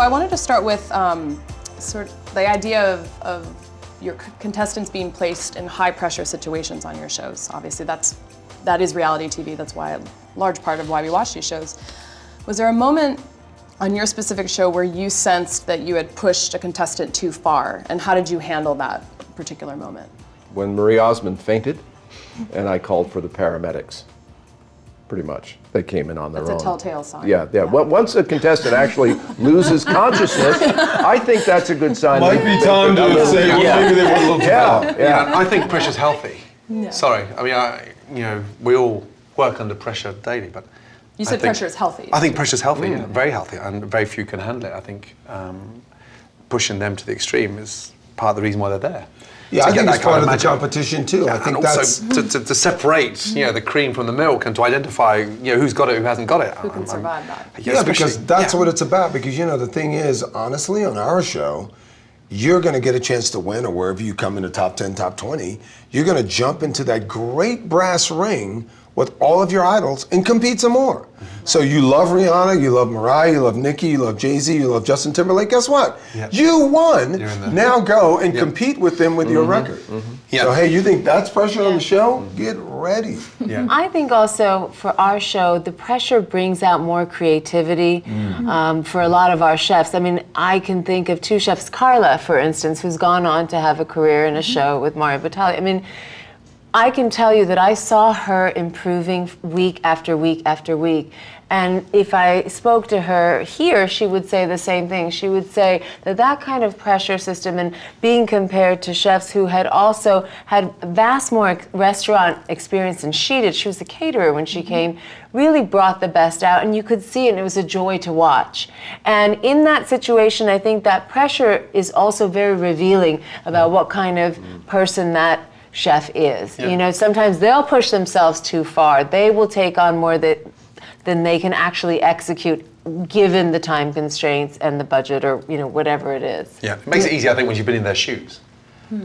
I wanted to start with sort of the idea of your contestants being placed in high pressure situations on your shows. Obviously that is reality TV, that's why a large part of why we watch these shows. Was there a moment on your specific show where you sensed that you had pushed a contestant too far, and how did you handle that particular moment? When Marie Osmond fainted, and I called for the paramedics, pretty much. They came in on their own. That's a telltale sign. Yeah. Once a contestant actually loses consciousness, I think that's a good sign. Might be time to say, maybe they were a little too far. Yeah, I think pressure's healthy. Yeah. Sorry, I mean, we all work under pressure daily, but you said pressure is healthy. I think pressure's healthy, yeah, very healthy, and very few can handle it. I think pushing them to the extreme is part of the reason why they're there. Yeah, I think it's part of the competition too. Yeah, I think that's also to separate, the cream from the milk, and to identify, who's got it, who hasn't got it. Who can survive that? Yeah, because that's what it's about. Because the thing is, honestly, on our show, you're going to get a chance to win, or wherever you come in the top 10, top 20, you're going to jump into that great brass ring with all of your idols and compete some more. Mm-hmm. So you love Rihanna, you love Mariah, you love Nicki, you love Jay-Z, you love Justin Timberlake. Guess what? Yep. You won. Now go and compete with them with your record. Mm-hmm. Yep. So hey, you think that's pressure on the show? Get ready. Yeah. I think also for our show, the pressure brings out more creativity for a lot of our chefs. I mean, I can think of two chefs, Carla, for instance, who's gone on to have a career in a show with Mario Batali. I mean, I can tell you that I saw her improving week after week after week. And if I spoke to her here, she would say the same thing. She would say that kind of pressure system, and being compared to chefs who had also had vast more restaurant experience than she did, she was a caterer when she came, really brought the best out, and you could see it, and it was a joy to watch. And in that situation, I think that pressure is also very revealing about what kind of person that chef is. Yeah. Sometimes they'll push themselves too far. They will take on more than they can actually execute, given the time constraints and the budget, or whatever it is. Yeah, it makes it easy, I think, when you've been in their shoes.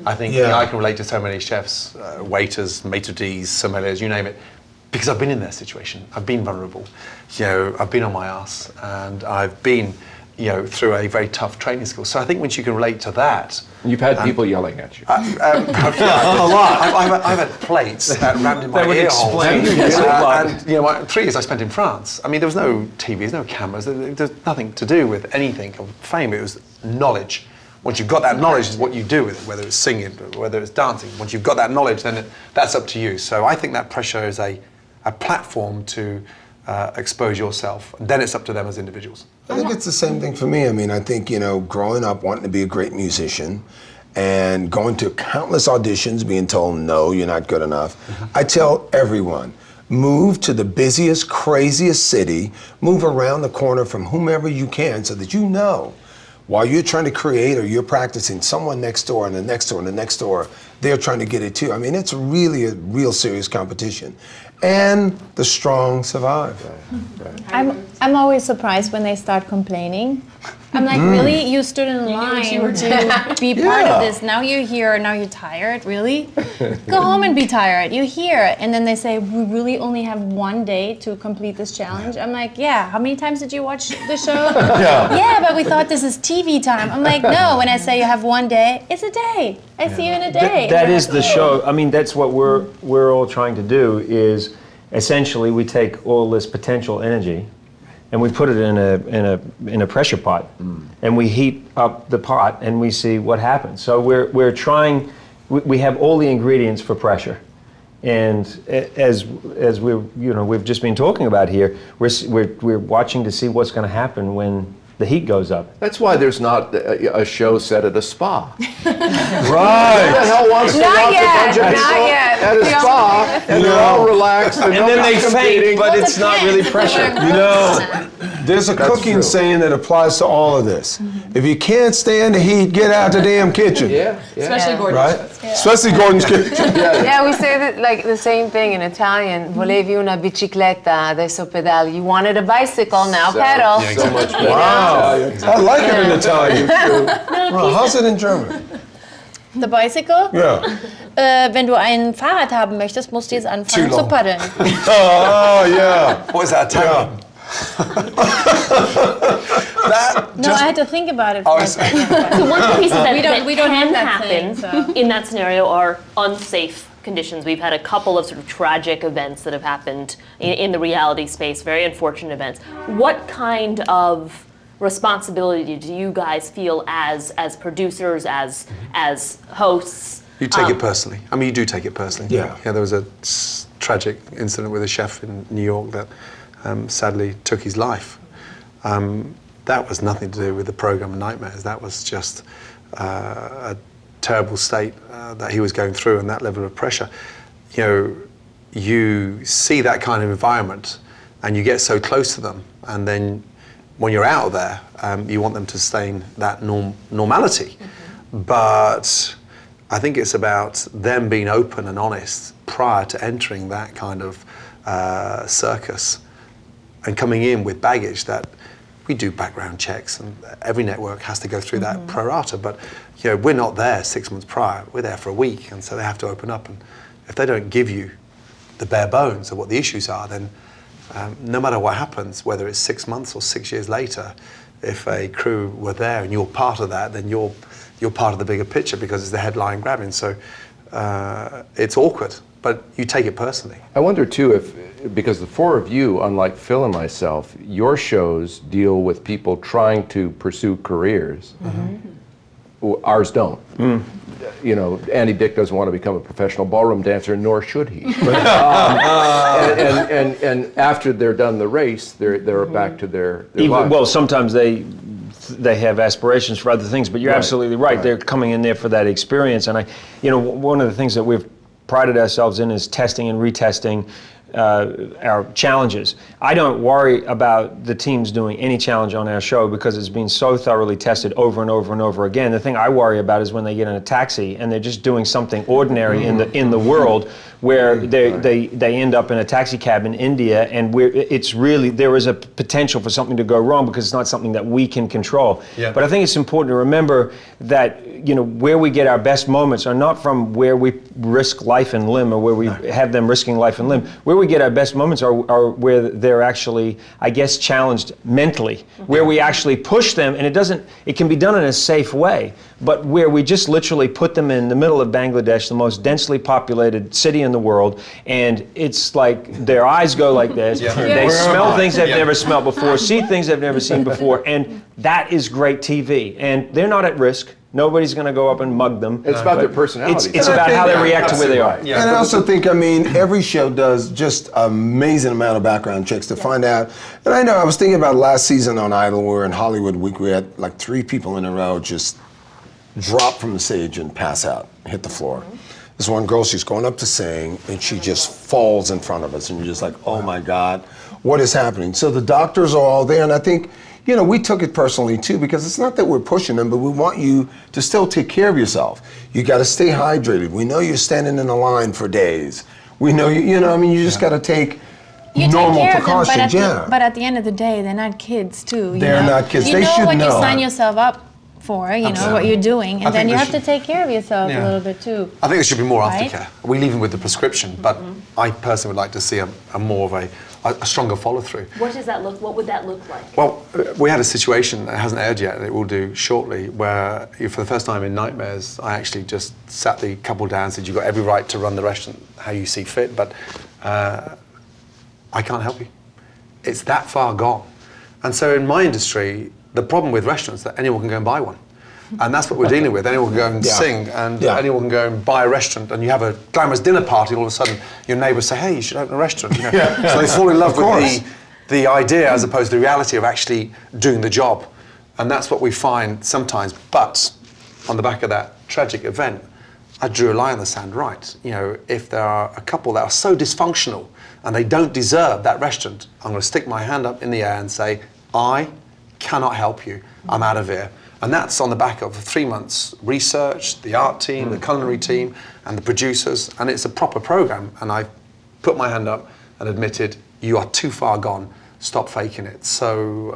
I think I can relate to so many chefs, waiters, maitre d's, sommeliers, you name it, because I've been in their situation. I've been vulnerable. I've been on my ass, and I've been through a very tough training school. So I think once you can relate to that... You've had people yelling at you. A lot. I've had plates rammed in my ear holes. And 3 years I spent in France. I mean, there was no TVs, no cameras. There's nothing to do with anything of fame. It was knowledge. Once you've got that knowledge, is what you do with it, whether it's singing, whether it's dancing. Once you've got that knowledge, then that's up to you. So I think that pressure is a platform to expose yourself. And then it's up to them as individuals. I think it's the same thing for me. I mean, I think, growing up wanting to be a great musician and going to countless auditions, being told, no, you're not good enough. I tell everyone, move to the busiest, craziest city, move around the corner from whomever you can so that while you're trying to create or you're practicing, someone next door and the next door and the next door, they're trying to get it too. I mean, it's really a real serious competition. And the strong survive. I'm always surprised when they start complaining. I'm like, really? You stood in line to be part of this. Now you're here, now you're tired, really? Go home and be tired, you're here. And then they say, we really only have one day to complete this challenge. I'm like, yeah, how many times did you watch the show? Yeah, but we thought this is TV time. I'm like, no, when I say you have one day, it's a day. I see you in a day. That is the show. I mean, that's what we're all trying to do, is essentially we take all this potential energy and we put it in a pressure pot, and we heat up the pot and we see what happens. So we're trying. We have all the ingredients for pressure, and as we've just been talking about here, we're watching to see what's going to happen when the heat goes up. That's why there's not a show set at a spa. Right. Who the hell wants to watch a bunch of people at a spa and they're all relaxed and then they faint, but it's not really pressure. There's a cooking saying that applies to all of this. If you can't stand the heat, get out the damn kitchen. Especially Gordon's right? Especially Gordon's kitchen. Yeah, we say that like the same thing in Italian. Volevi una bicicletta, adesso pedali. You wanted a bicycle, now pedal. Yeah, so much better. Wow. I like it in Italian too. Well, how's it in German? The bicycle? Ja. Wenn du ein Fahrrad haben möchtest, musst du jetzt anfangen zu paddeln. Oh, yeah. What is that Italian? No, I had to think about it for a second. So one of the pieces that, we don't can have that happen thing, so. in that scenario are unsafe conditions. We've had a couple of sort of tragic events that have happened in the reality space, very unfortunate events. What kind of responsibility do you guys feel as producers, as hosts? You take it personally. I mean, you do take it personally. Yeah. There was a tragic incident with a chef in New York that sadly took his life. That was nothing to do with the program of Nightmares. That was just a terrible state that he was going through, and that level of pressure. You know, you see that kind of environment, and you get so close to them, and then when you're out of there, you want them to sustain that normality. Mm-hmm. But I think it's about them being open and honest prior to entering that kind of circus and coming in with baggage that we do background checks, and every network has to go through that pro rata. But you know, we're not there 6 months prior, we're there for a week, and so they have to open up. And if they don't give you the bare bones of what the issues are, then no matter what happens, whether it's 6 months or 6 years later, if a crew were there and you're part of that, then you're part of the bigger picture because it's the headline grabbing. So it's awkward, but you take it personally. I wonder too if, because the four of you, unlike Phil and myself, your shows deal with people trying to pursue careers. Ours don't. You know, Andy Dick doesn't want to become a professional ballroom dancer, nor should he. And after they're done the race, they're back to their lives. Well, sometimes they have aspirations for other things, but you're absolutely right. They're coming in there for that experience. And one of the things that we've prided ourselves in is testing and retesting our challenges. I don't worry about the teams doing any challenge on our show because it's been so thoroughly tested over and over and over again. The thing I worry about is when they get in a taxi and they're just doing something ordinary in the world, where they end up in a taxi cab in India, and there is a potential for something to go wrong because it's not something that we can control. Yeah. But I think it's important to remember that where we get our best moments are not from where we risk life and limb or where we have them risking life and limb. Where we get our best moments are where they're actually, I guess, challenged mentally, where we actually push them, and it can be done in a safe way, but where we just literally put them in the middle of Bangladesh, the most densely populated city in the world, and it's like their eyes go like this. They smell things they've never smelled before, see things they've never seen before, and that is great TV. And they're not at risk. Nobody's going to go up and mug them. It's about their personality. It's about how they react to where they are. Yeah. And I also think, every show does just an amazing amount of background checks to find out. And I know I was thinking about last season on Idol, we were in Hollywood Week, we had like 3 people in a row just drop from the stage and pass out, hit the floor. This one girl, she's going up to sing, and she just falls in front of us, and you're just like, oh my God, what is happening? So the doctors are all there, and I think, we took it personally too, because it's not that we're pushing them, but we want you to still take care of yourself. You got to stay hydrated. We know you're standing in a line for days. We know you just got to take normal precautions. But at the end of the day, they're not kids too. They're not kids. They should know. You sign yourself up for, know what you're doing, and then you have to take care of yourself a little bit too. I think there should be more aftercare. We leave them with the prescription, but I personally would like to see a more of a stronger follow-through. What would that look like? Well, we had a situation that hasn't aired yet, and it will do shortly, where for the first time in Nightmares, I actually just sat the couple down and said, you've got every right to run the restaurant how you see fit, but I can't help you. It's that far gone. And so in my industry, the problem with restaurants is that anyone can go and buy one. And that's what we're dealing with. Anyone can go and sing, and anyone can go and buy a restaurant, and you have a glamorous dinner party, all of a sudden your neighbours say, hey, you should open a restaurant. So they fall in love with the idea as opposed to the reality of actually doing the job. And that's what we find sometimes. But on the back of that tragic event, I drew a line in the sand, right. If there are a couple that are so dysfunctional and they don't deserve that restaurant, I'm going to stick my hand up in the air and say, I cannot help you. I'm out of here. And that's on the back of 3 months research, the art team, the culinary team, and the producers, and it's a proper program. And I put my hand up and admitted, you are too far gone. stop faking it. So.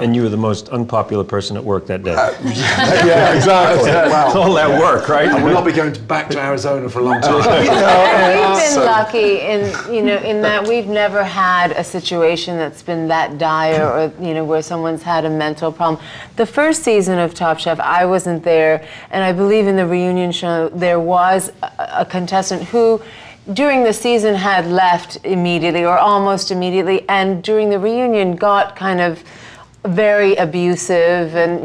And you were the most unpopular person at work that day. Yeah, exactly. All that work, right? I will not be going back to Arizona for a long time. And we've been lucky in that we've never had a situation that's been that dire, or where someone's had a mental problem. The first season of Top Chef, I wasn't there, and I believe in the reunion show there was a contestant who, during the season, had left immediately or almost immediately, and during the reunion got kind of very abusive, and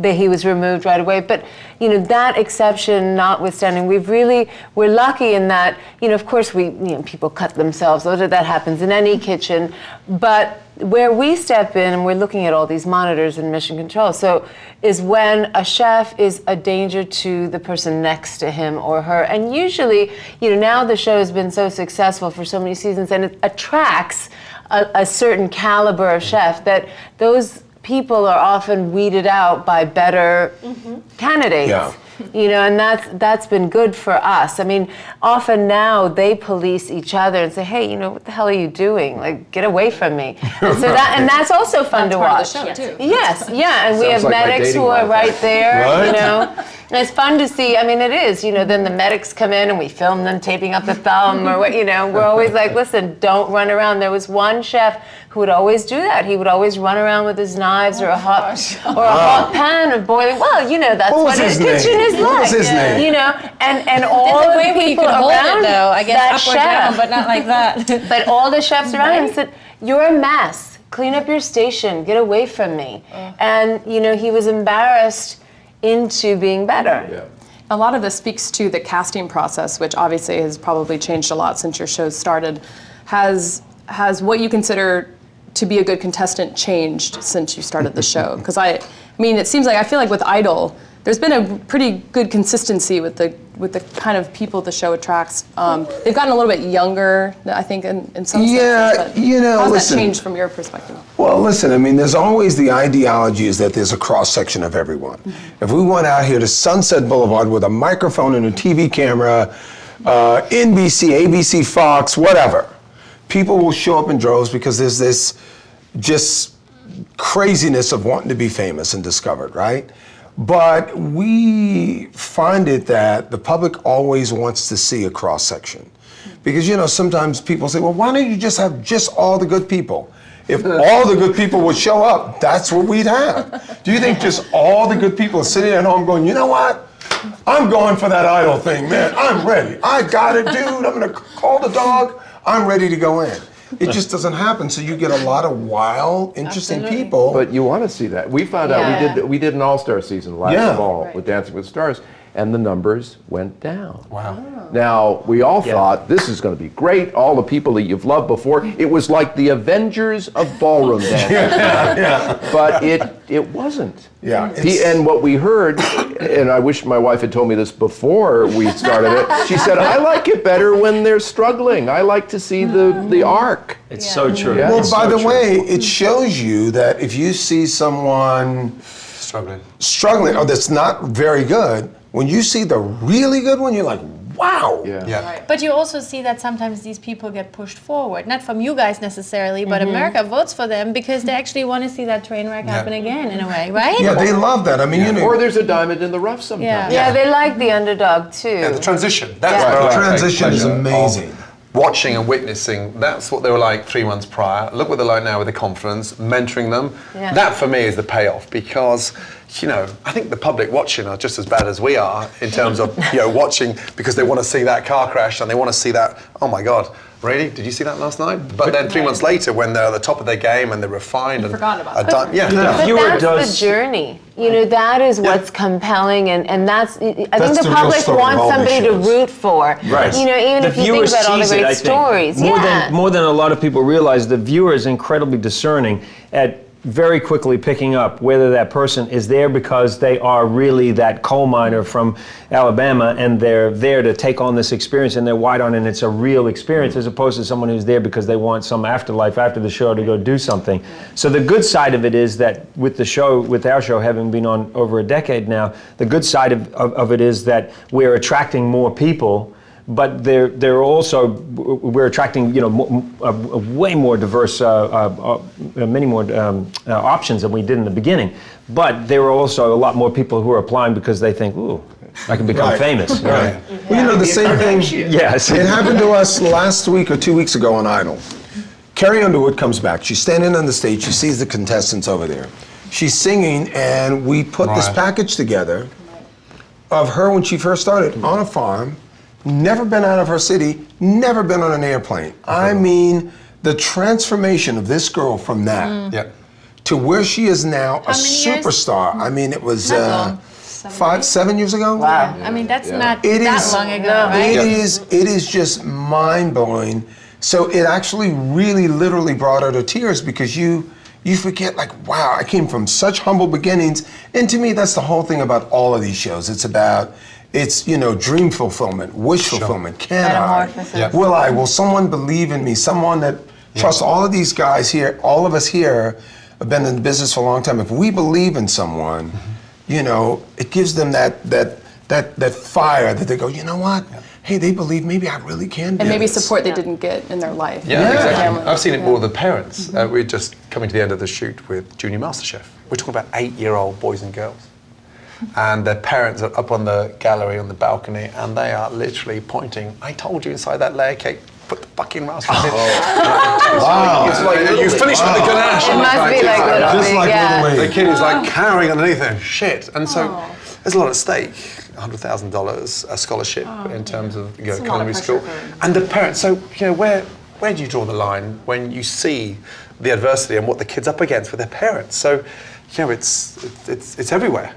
he was removed right away. But that exception notwithstanding, we're lucky in that of course people cut themselves. That happens in any kitchen, but where we step in and we're looking at all these monitors and mission control, so is when a chef is a danger to the person next to him or her. And usually, now the show has been so successful for so many seasons, and it attracts a certain caliber of chef that those people are often weeded out by better candidates. Yeah. And that's been good for us. I mean, often now they police each other and say, "Hey, what the hell are you doing? Like, get away from me." And so that's also fun to watch. That's part of the show too. Yes, yeah, and we have Sounds like my medics dating who are life. right there. And it's fun to see. I mean, it is. Then the medics come in and we film them taping up the thumb, or what. We're always like, "Listen, don't run around." There was one chef who would always do that. He would always run around with his knives or a hot pan of boiling. Well, that's what his kitchen is like. What was his name? And all There's a the way where you people can hold around it though, I guess that up or chef, down, but not like that. but all the chefs around him said, "You're a mess. Clean up your station. Get away from me." And he was embarrassed into being better. Yeah. A lot of this speaks to the casting process, which obviously has probably changed a lot since your show started. Has what you consider to be a good contestant changed since you started the show? Because I mean, it seems like, I feel like with Idol, there's been a pretty good consistency with the kind of people the show attracts. They've gotten a little bit younger, I think, in some Yeah, senses. But how's listen. that changed from your perspective? Well, listen, I mean, there's always the ideology is that there's a cross-section of everyone. If we went out here to Sunset Boulevard with a microphone and a TV camera, NBC, ABC, Fox, whatever, people will show up in droves because there's this just craziness of wanting to be famous and discovered, right? But we find it that the public always wants to see a cross-section. Because, sometimes people say, well, why don't you just have just all the good people? If all the good people would show up, that's what we'd have. Do you think just all the good people are sitting at home going, you know what? I'm going for that Idol thing, man. I'm ready. I got it, dude. I'm going to call the dog. I'm ready to go in. It just doesn't happen. So you get a lot of wild, interesting people. But you want to see that. We found out we did an all-star season last fall with Dancing with the Stars, and the numbers went down. Wow. Now, we all thought, this is going to be great, all the people that you've loved before. It was like the Avengers of ballroom dancing. But it wasn't. Yeah. And what we heard, and I wish my wife had told me this before we started it, she said, I like it better when they're struggling. I like to see the arc. It's so true. Yeah. Well, It's by so the true. way, it shows you that if you see someone struggling or that's not very good, when you see the really good one, you're like, wow. Yeah. But you also see that sometimes these people get pushed forward, not from you guys necessarily, but America votes for them because they actually want to see that train wreck happen again, in a way, right? Yeah, they love that. I mean, Or there's a diamond in the rough sometimes. Yeah, they like the underdog too. Yeah, the transition. That's Yeah. where I the take transition is pleasure amazing. of Watching and witnessing, that's what they were like 3 months prior. Look what they're like now with the conference, mentoring them. Yeah. That for me is the payoff because, I think the public watching are just as bad as we are in terms of, watching because they want to see that car crash and they want to see that, oh my God, really? Did you see that last night? But then 3 months later when they're at the top of their game and they're refined and forgot about are that. done, But viewer that's does- the journey. That is what's compelling, and that's. I think That's the the real public story of wants all these somebody to shows. root for. Right. Even The if you think viewers about all the sees it, great I think. stories. More than a lot of people realize, the viewer is incredibly discerning at very quickly picking up whether that person is there because they are really that coal miner from Alabama and they're there to take on this experience and they're wide on and it's a real experience as opposed to someone who's there because they want some afterlife after the show to go do something. So the good side of it is that with our show having been on over a decade now, the good side of it is that we're attracting more people but they're also, we're attracting, you know, a way more diverse, many more options than we did in the beginning. But there are also a lot more people who are applying because they think, ooh, I can become famous. Right. Well, you know, the same thing. Yes. It happened to us last week or 2 weeks ago on Idol. Carrie Underwood comes back. She's standing on the stage. She sees the contestants over there. She's singing, and we put this package together of her when she first started on a farm, never been out of her city, never been on an airplane. I mean, the transformation of this girl from that to where she is now, a superstar. I mean, it was 7 years ago. Wow. I mean, that's not that long ago, right? It is just mind-blowing. So it actually really literally brought her to tears because you forget, like, wow, I came from such humble beginnings. And to me, that's the whole thing about all of these shows. It's about, you know, dream fulfillment, wish fulfillment. Can I? Will I? Will someone believe in me? Someone that trusts all of these guys here, all of us here have been in the business for a long time. If we believe in someone, you know, it gives them that fire that they go, you know what? Hey, they believe maybe I really can do And maybe this. support they didn't get in their life. Yeah, exactly. I've seen it more with the parents. We're just coming to the end of the shoot with Junior MasterChef. We're talking about 8-year-old boys and girls. And their parents are up on the gallery, on the balcony, and they are literally pointing, I told you inside that layer cake, put the fucking mouse in it. Wow. It's like, you finished with the ganache. It must be like Little Just League, like yeah. Little League. The kid is like cowering underneath there, shit. And so there's a lot at stake. $100,000 a scholarship in terms of culinary school, and the parents. So you know, where do you draw the line when you see the adversity and what the kid's up against with their parents? So you know, it's everywhere.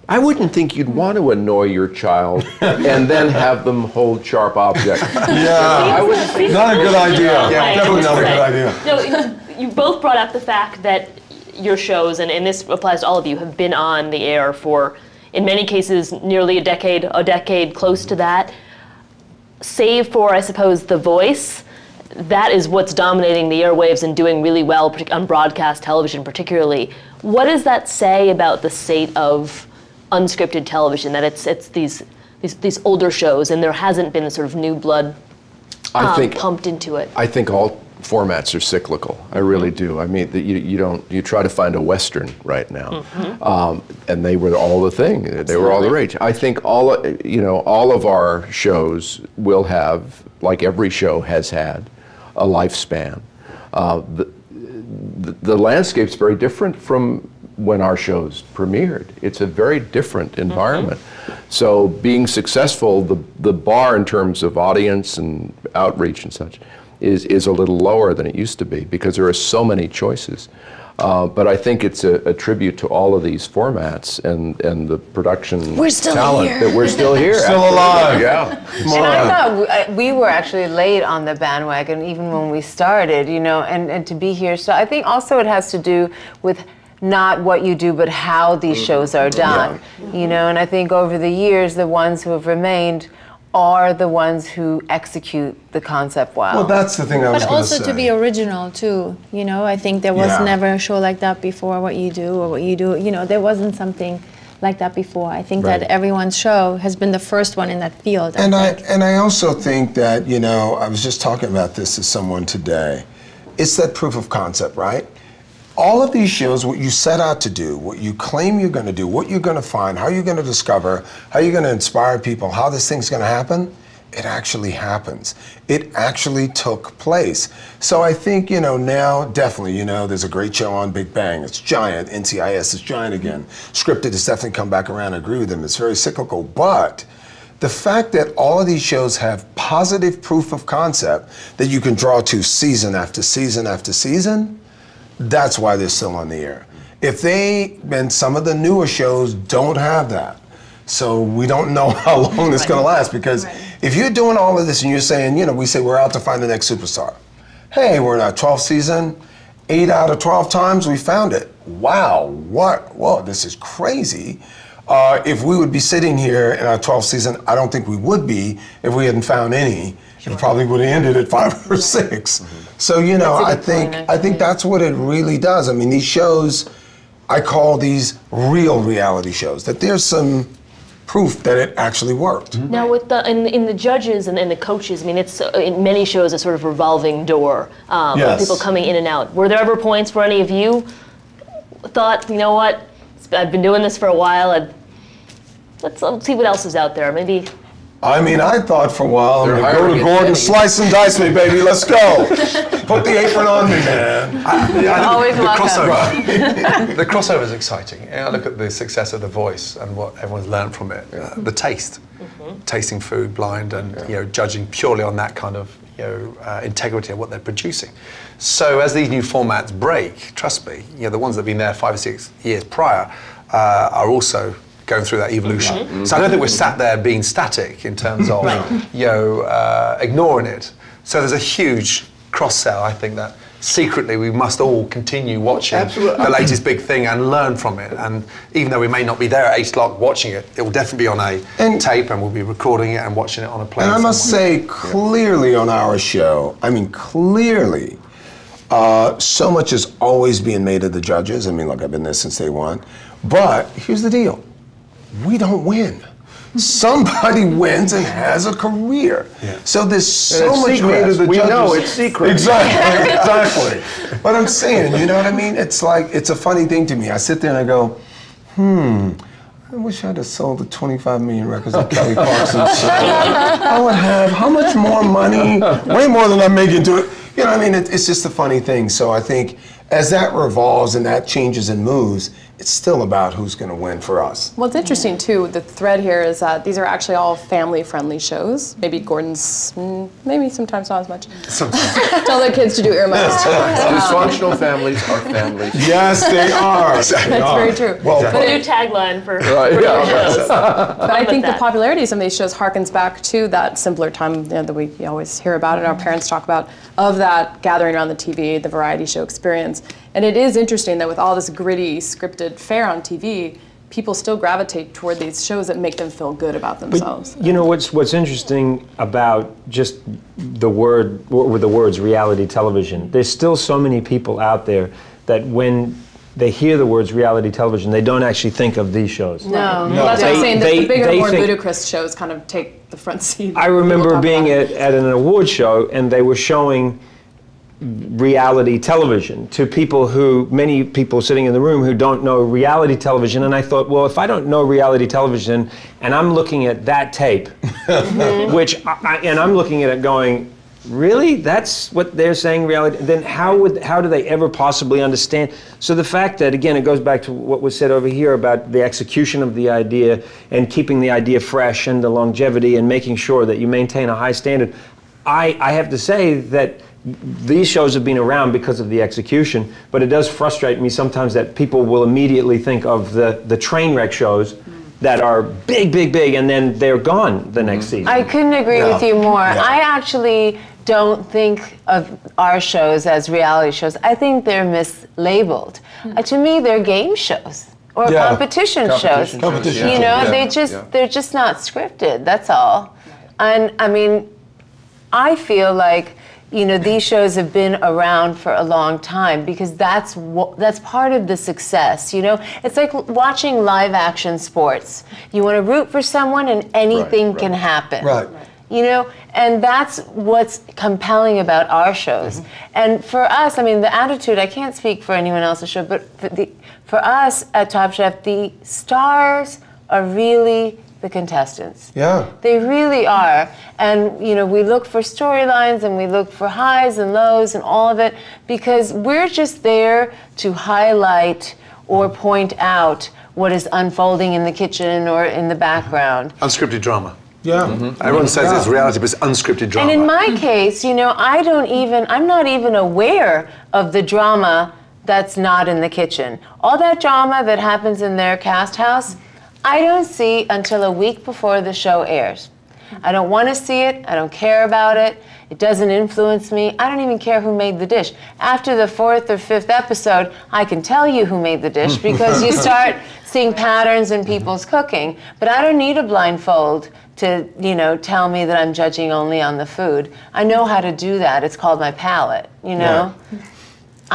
I wouldn't think you'd want to annoy your child and then have them hold sharp objects. Not a good idea. Definitely not a good idea. No, you both brought up the fact that your shows, and this applies to all of you, have been on the air for, in many cases, nearly a decade close to that. Save for, I suppose, The Voice, that is what's dominating the airwaves and doing really well on broadcast television particularly. What does that say about the state of unscripted television, that it's these older shows and there hasn't been the sort of new blood pumped into it? I think all formats are cyclical. I really do. I mean, you try to find a Western right now, and they were all the thing. They were all the rage. I think all of our shows will have, like every show has had, a lifespan. The landscape's very different from when our shows premiered. It's a very different environment. So being successful, the bar in terms of audience and outreach and such is a little lower than it used to be because there are so many choices. But I think it's a tribute to all of these formats and the production talent that we're still here. Still alive. Yeah. And I thought we were actually late on the bandwagon even when we started, you know, and to be here. So I think also it has to do with not what you do, but how these shows are done, you know, and I think over the years, the ones who have remained are the ones who execute the concept well. Well, that's the thing I was But going to say. also to be original too, you know, I think there was never a show like that before. What you do, you know, there wasn't something like that before. I think that everyone's show has been the first one in that field. And I also think that, you know, I was just talking about this to someone today. It's that proof of concept, right? All of these shows, what you set out to do, what you claim you're going to do, what you're going to find, how you're going to discover, how you're going to inspire people, how this thing's going to happen, it actually happens. It actually took place. So I think, you know, now definitely, you know, there's a great show on Big Bang. It's giant. NCIS is giant again. Scripted has definitely come back around. I agree with them. It's very cyclical. But the fact that all of these shows have positive proof of concept that you can draw to season after season after season, that's why they're still on the air. And some of the newer shows don't have that. So we don't know how long it's going to last, because if you're doing all of this and you're saying, you know, we say we're out to find the next superstar. Hey, we're in our 12th season, 8 out of 12 times we found it. Wow, whoa, this is crazy. If we would be sitting here in our 12th season, I don't think we would be if we hadn't found any. It probably would have ended at 5 or 6. So, you know, I think that's what it really does. I mean, these shows, I call these real reality shows. That there's some proof that it actually worked. Now, with the in the judges and the coaches, I mean, it's in many shows a sort of revolving door with people coming in and out. Were there ever points where any of you thought, you know what, I've been doing this for a while, and let's see what else is out there, maybe? I mean, I thought for a while, They're go hiring to at Gordon, Emmys. slice and dice me, baby, let's go. Put the apron on me, man. Always welcome. The crossover is exciting. I look at the success of The Voice and what everyone's learned from it. The taste, tasting food blind, and judging purely on that kind of integrity of what they're producing. So as these new formats break, trust me, the ones that have been there 5 or 6 years prior are also going through that evolution. So I don't think we're sat there being static in terms of ignoring it. So there's a huge cross-sell, I think, that secretly we must all continue watching the latest big thing and learn from it. And even though we may not be there at 8 o'clock watching it, it will definitely be on a tape, and we'll be recording it and watching it on a plane. And I must say, clearly on our show, I mean, clearly, so much is always being made of the judges. I mean, look, I've been there since day one. But here's the deal. We don't win. Somebody wins and has a career. So there's so much made of the judges. We know it's secret. Exactly. But I'm saying, you know what I mean? It's like, it's a funny thing to me. I sit there and I go, I wish I'd have sold the 25 million records of Kelly Clarkson's show. I would have, how much more money? Way more than I'm making to it. You know what I mean? It's just a funny thing. So I think as that revolves and that changes and moves, it's still about who's going to win for us. Well, it's interesting too, the thread here is that these are actually all family-friendly shows. Maybe Gordon's, maybe sometimes not as much. Sometimes. Tell the kids to do earmuffs. Dysfunctional families are families. Yes, they are. That's very true. Well, The new tagline for Right, your yeah. shows. But I think the that. popularity of some of these shows harkens back to that simpler time that we always hear about and our parents talk about, of that gathering around the TV, the variety show experience. And it is interesting that with all this gritty, scripted fare on TV, people still gravitate toward these shows that make them feel good about themselves. You know what's interesting about just the word, or the words reality television, there's still so many people out there that when they hear the words reality television, they don't actually think of these shows. Well, that's what I'm saying, that the bigger, they more think- ludicrous shows kind of take the front seat. I People remember talk being about it. at an award show and they were showing reality television to people who, many people sitting in the room who don't know reality television, and I thought, well, if I don't know reality television and I'm looking at that tape, and I'm looking at it going, really? That's what they're saying reality? Then how do they ever possibly understand? So the fact that, again, it goes back to what was said over here about the execution of the idea and keeping the idea fresh and the longevity and making sure that you maintain a high standard. I have to say that these shows have been around because of the execution, but it does frustrate me sometimes that people will immediately think of the train wreck shows that are big, and then they're gone the next season. I couldn't agree with you more. I actually don't think of our shows as reality shows. I think they're mislabeled. To me, they're game shows or competition shows. Competition You know, shows, they're just not scripted. That's all. And I mean, I feel like, you know, these shows have been around for a long time because that's part of the success, you know? It's like watching live action sports. You want to root for someone and anything can happen. Right. You know, and that's what's compelling about our shows. And for us, I mean, the attitude, I can't speak for anyone else's show, but for us at Top Chef, the stars are really the contestants. Yeah. They really are. And, you know, we look for storylines and we look for highs and lows and all of it because we're just there to highlight or point out what is unfolding in the kitchen or in the background. Unscripted drama. Yeah. Everyone says it's reality, but it's unscripted drama. And in my case, you know, I'm not even aware of the drama that's not in the kitchen. All that drama that happens in their cast house, I don't see until a week before the show airs. I don't want to see it. I don't care about it. It doesn't influence me. I don't even care who made the dish. After the 4th or 5th episode, I can tell you who made the dish because you start seeing patterns in people's cooking. But I don't need a blindfold to, you know, tell me that I'm judging only on the food. I know how to do that. It's called my palate, you know?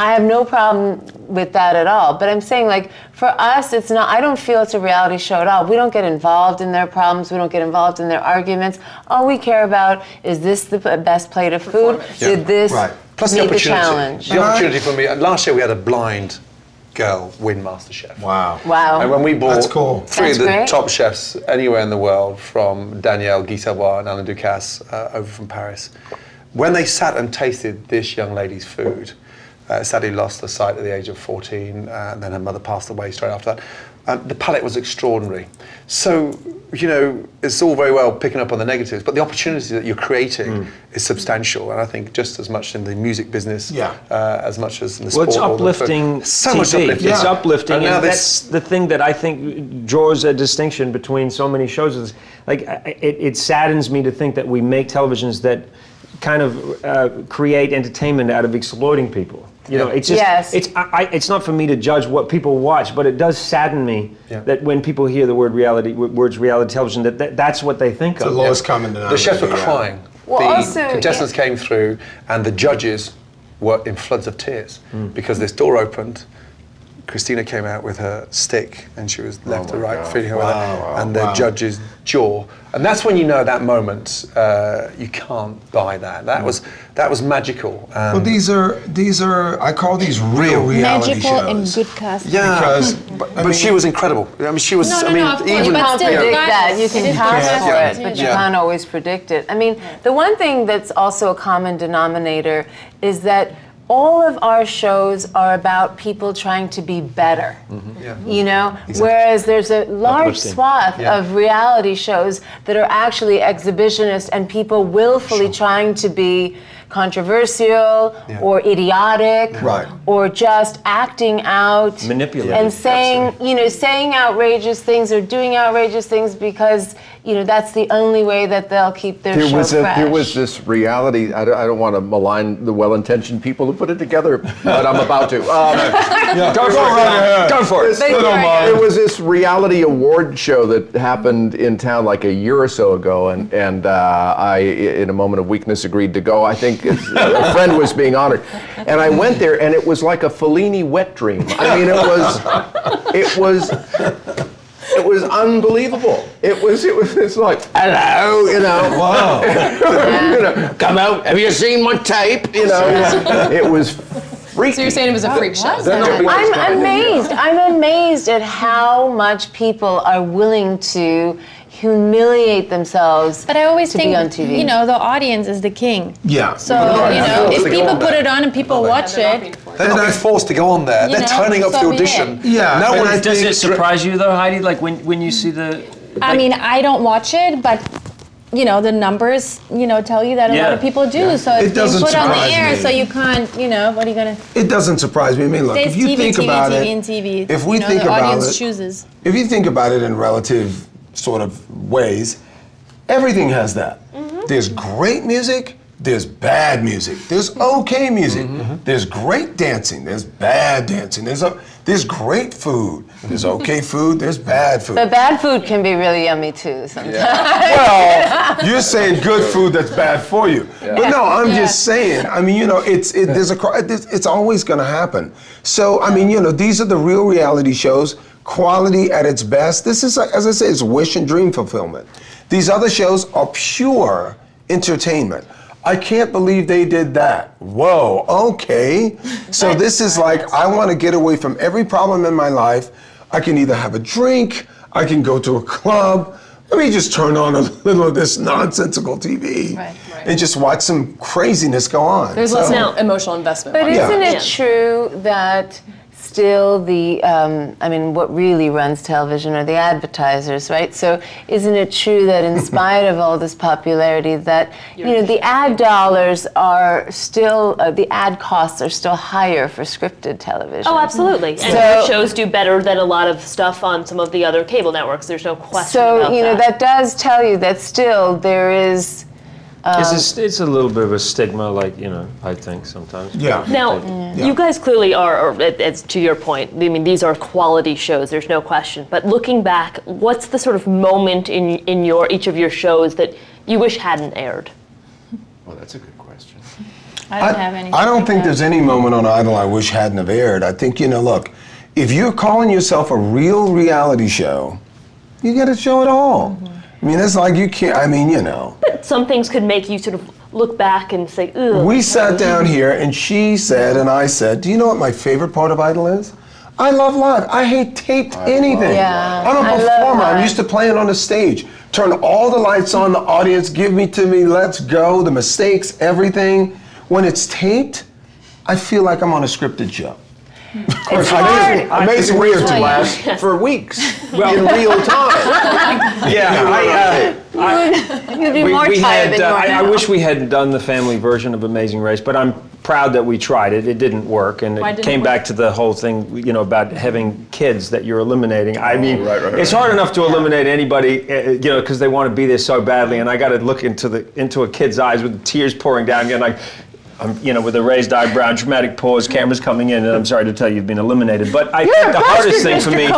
I have no problem with that at all. But I'm saying, like, for us, it's not, I don't feel it's a reality show at all. We don't get involved in their problems. We don't get involved in their arguments. All we care about is this the best plate of food? Did this Plus meet the the opportunity. challenge? The opportunity for me, last year we had a blind girl win MasterChef. Wow. Wow. And when we brought That's cool. three That's of the great. top chefs anywhere in the world, from Danielle Guy Savoy and Alain Ducasse over from Paris, when they sat and tasted this young lady's food, sadly lost her sight at the age of 14, and then her mother passed away straight after that. The palate was extraordinary. So, you know, it's all very well picking up on the negatives, but the opportunity that you're creating is substantial, and I think just as much in the music business, as much as in the sport. Well, it's or the uplifting so TV. much uplifting. It's uplifting, And now and this- that's the thing that I think draws a distinction between so many shows. Is like, it saddens me to think that we make televisions that kind of create entertainment out of exploiting people. You know, it's just, it's not for me to judge what people watch, but it does sadden me that when people hear the words reality television, that's what they think The of. lowest common denominator. The chefs were crying. Well, the also, contestants came through, and the judges were in floods of tears because this door opened. Christina came out with her stick, and she was left to right, feeding her with it, and the judge's jaw. And that's when you know at that moment you can't buy that. That was magical. Well, these are I call these real reality Magical shows. and good casting. Yeah, Because, but she was incredible. I mean, she was. No, I mean, of course, even but can't still, predict guys, that. You it can is count good for casting, it, but too. you can't always predict it. I mean, the one thing that's also a common denominator is that all of our shows are about people trying to be better. You know, whereas there's a large Uplifting. swath of reality shows that are actually exhibitionist and people willfully trying to be controversial or idiotic or just acting out Manipulative. and saying, you know, saying outrageous things or doing outrageous things because, you know, that's the only way that they'll keep their show fresh. There was this reality. I don't want to malign the well-intentioned people who put it together, but I'm about to. Go for it. There was this reality award show that happened in town like a year or so ago, and I, in a moment of weakness, agreed to go. I think a friend was being honored, and I went there, and it was like a Fellini wet dream. I mean, it was unbelievable. It's like, hello, you know. Wow. You know, come out. Have you seen my tape? You know, it was freaky. So you're saying it was a freak show? I'm amazed. I'm amazed at how much people are willing to humiliate themselves But I always to think, be on TV. you know, the audience is the king. Yeah. So, you know, if people put it on and people watch it, they're not being forced to go on there. You They're know, turning up so for the be it. audition. Yeah. No and one I Does think- it surprise you though, Heidi? Like when you see the? I mean, I don't watch it, but you know, the numbers, you know, tell you that a lot of people do. So It it's being doesn't put on the surprise air, me. so you can't, you know, what are you gonna? It doesn't surprise me. I mean, look, Stays if you TV, think TV, about TV, it, and TV. if we you know, think the about audience it, chooses. if you think about it in relative sort of ways, everything has that. There's great music, there's bad music, there's okay music, there's great dancing, there's bad dancing, there's great food, there's okay food, there's bad food. But bad food can be really yummy too sometimes. Well, you're saying good food that's bad for you. But no, I'm just saying. I mean, you know, it's always going to happen. So, I mean, you know, these are the real reality shows. Quality at its best. This is, as I say, it's wish and dream fulfillment. These other shows are pure entertainment. I can't believe they did that. Whoa, okay. So this is like, I want to get away from every problem in my life. I can either have a drink, I can go to a club. Let me just turn on a little of this nonsensical TV and just watch some craziness go on. There's less emotional investment. But isn't Yeah. it true that still the, I mean, what really runs television are the advertisers, right? So isn't it true that in spite of all this popularity that, you know, the ad dollars are still, the ad costs are still higher for scripted television? Oh, absolutely. And your shows do better than a lot of stuff on some of the other cable networks. There's no question about So, you know, that does tell you that still there is... It's a little bit of a stigma, like, you know, I think sometimes. Yeah. Now, you guys clearly are, as to your point, I mean, these are quality shows, there's no question. But looking back, what's the sort of moment in each of your shows that you wish hadn't aired? Oh, that's a good question. I don't have anything. I don't like think that. there's any moment on Idol I wish hadn't have aired. I think, look, if you're calling yourself a real reality show, you got to show it all. I mean, it's like you can't, But some things could make you sort of look back and say, ugh. We sat down here and she said and I said, do you know what my favorite part of Idol is? I love live. I hate taped anything. Yeah, I'm a I love performer. I'm live. used to playing on the stage. Turn all the lights on, the audience, give me to me, let's go, the mistakes, everything. When it's taped, I feel like I'm on a scripted show. It's hard. Amazing It weird to me. last for weeks in real time. You'd be more tired than you are I now. wish we hadn't done the family version of Amazing Race, but I'm proud that we tried it. It didn't work, and Why it didn't came it back to the whole thing, about having kids that you're eliminating. I mean, right. it's hard enough to eliminate anybody, because they want to be there so badly, and I got to look into a kid's eyes with tears pouring down, again, like. With a raised eyebrow, dramatic pause, cameras coming in, and I'm sorry to tell you, you've been eliminated. But I think the hardest thing for me.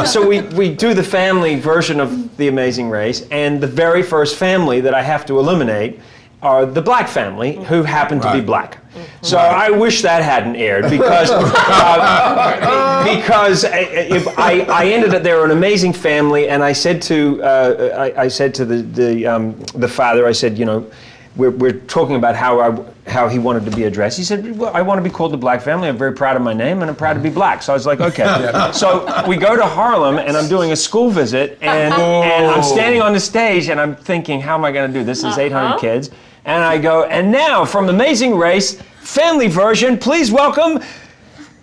So we do the family version of The Amazing Race, and the very first family that I have to eliminate are the black family, who happen to be black. So I wish that hadn't aired because I ended up, they were an amazing family, and I said to the father, I said, we're talking about how he wanted to be addressed. He said, well, I want to be called the Black Family. I'm very proud of my name, and I'm proud to be black. So I was like, okay. So we go to Harlem, and I'm doing a school visit, and I'm standing on the stage, and I'm thinking, how am I going to do this? There's 800 kids. And I go, and now from Amazing Race, family version, please welcome.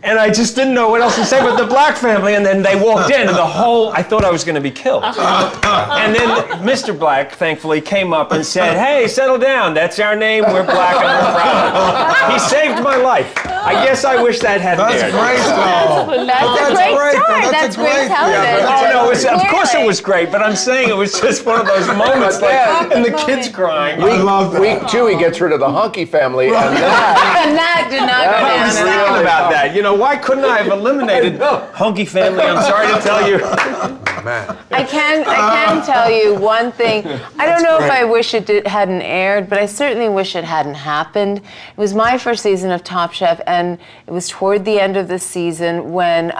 And I just didn't know what else to say but the black family, and then they walked in, and I thought I was going to be killed. And then Mr. Black, thankfully, came up and said, hey, settle down, that's our name, we're black and we're proud. He saved my life. I guess I wish that hadn't aired. Great, though. That's a great start. That's great television. Oh, no, of course it Clearly. was great, but I'm saying it was just one of those moments, and the kids crying. I love that. Week 2, he gets rid of the hunky family, and And that did not go I was down. thinking about that. Why couldn't I have eliminated hunky family? I'm sorry to tell you. Man. I can tell you one thing. I don't know if I wish it hadn't aired, but I certainly wish it hadn't happened. It was my first season of Top Chef, and it was toward the end of the season when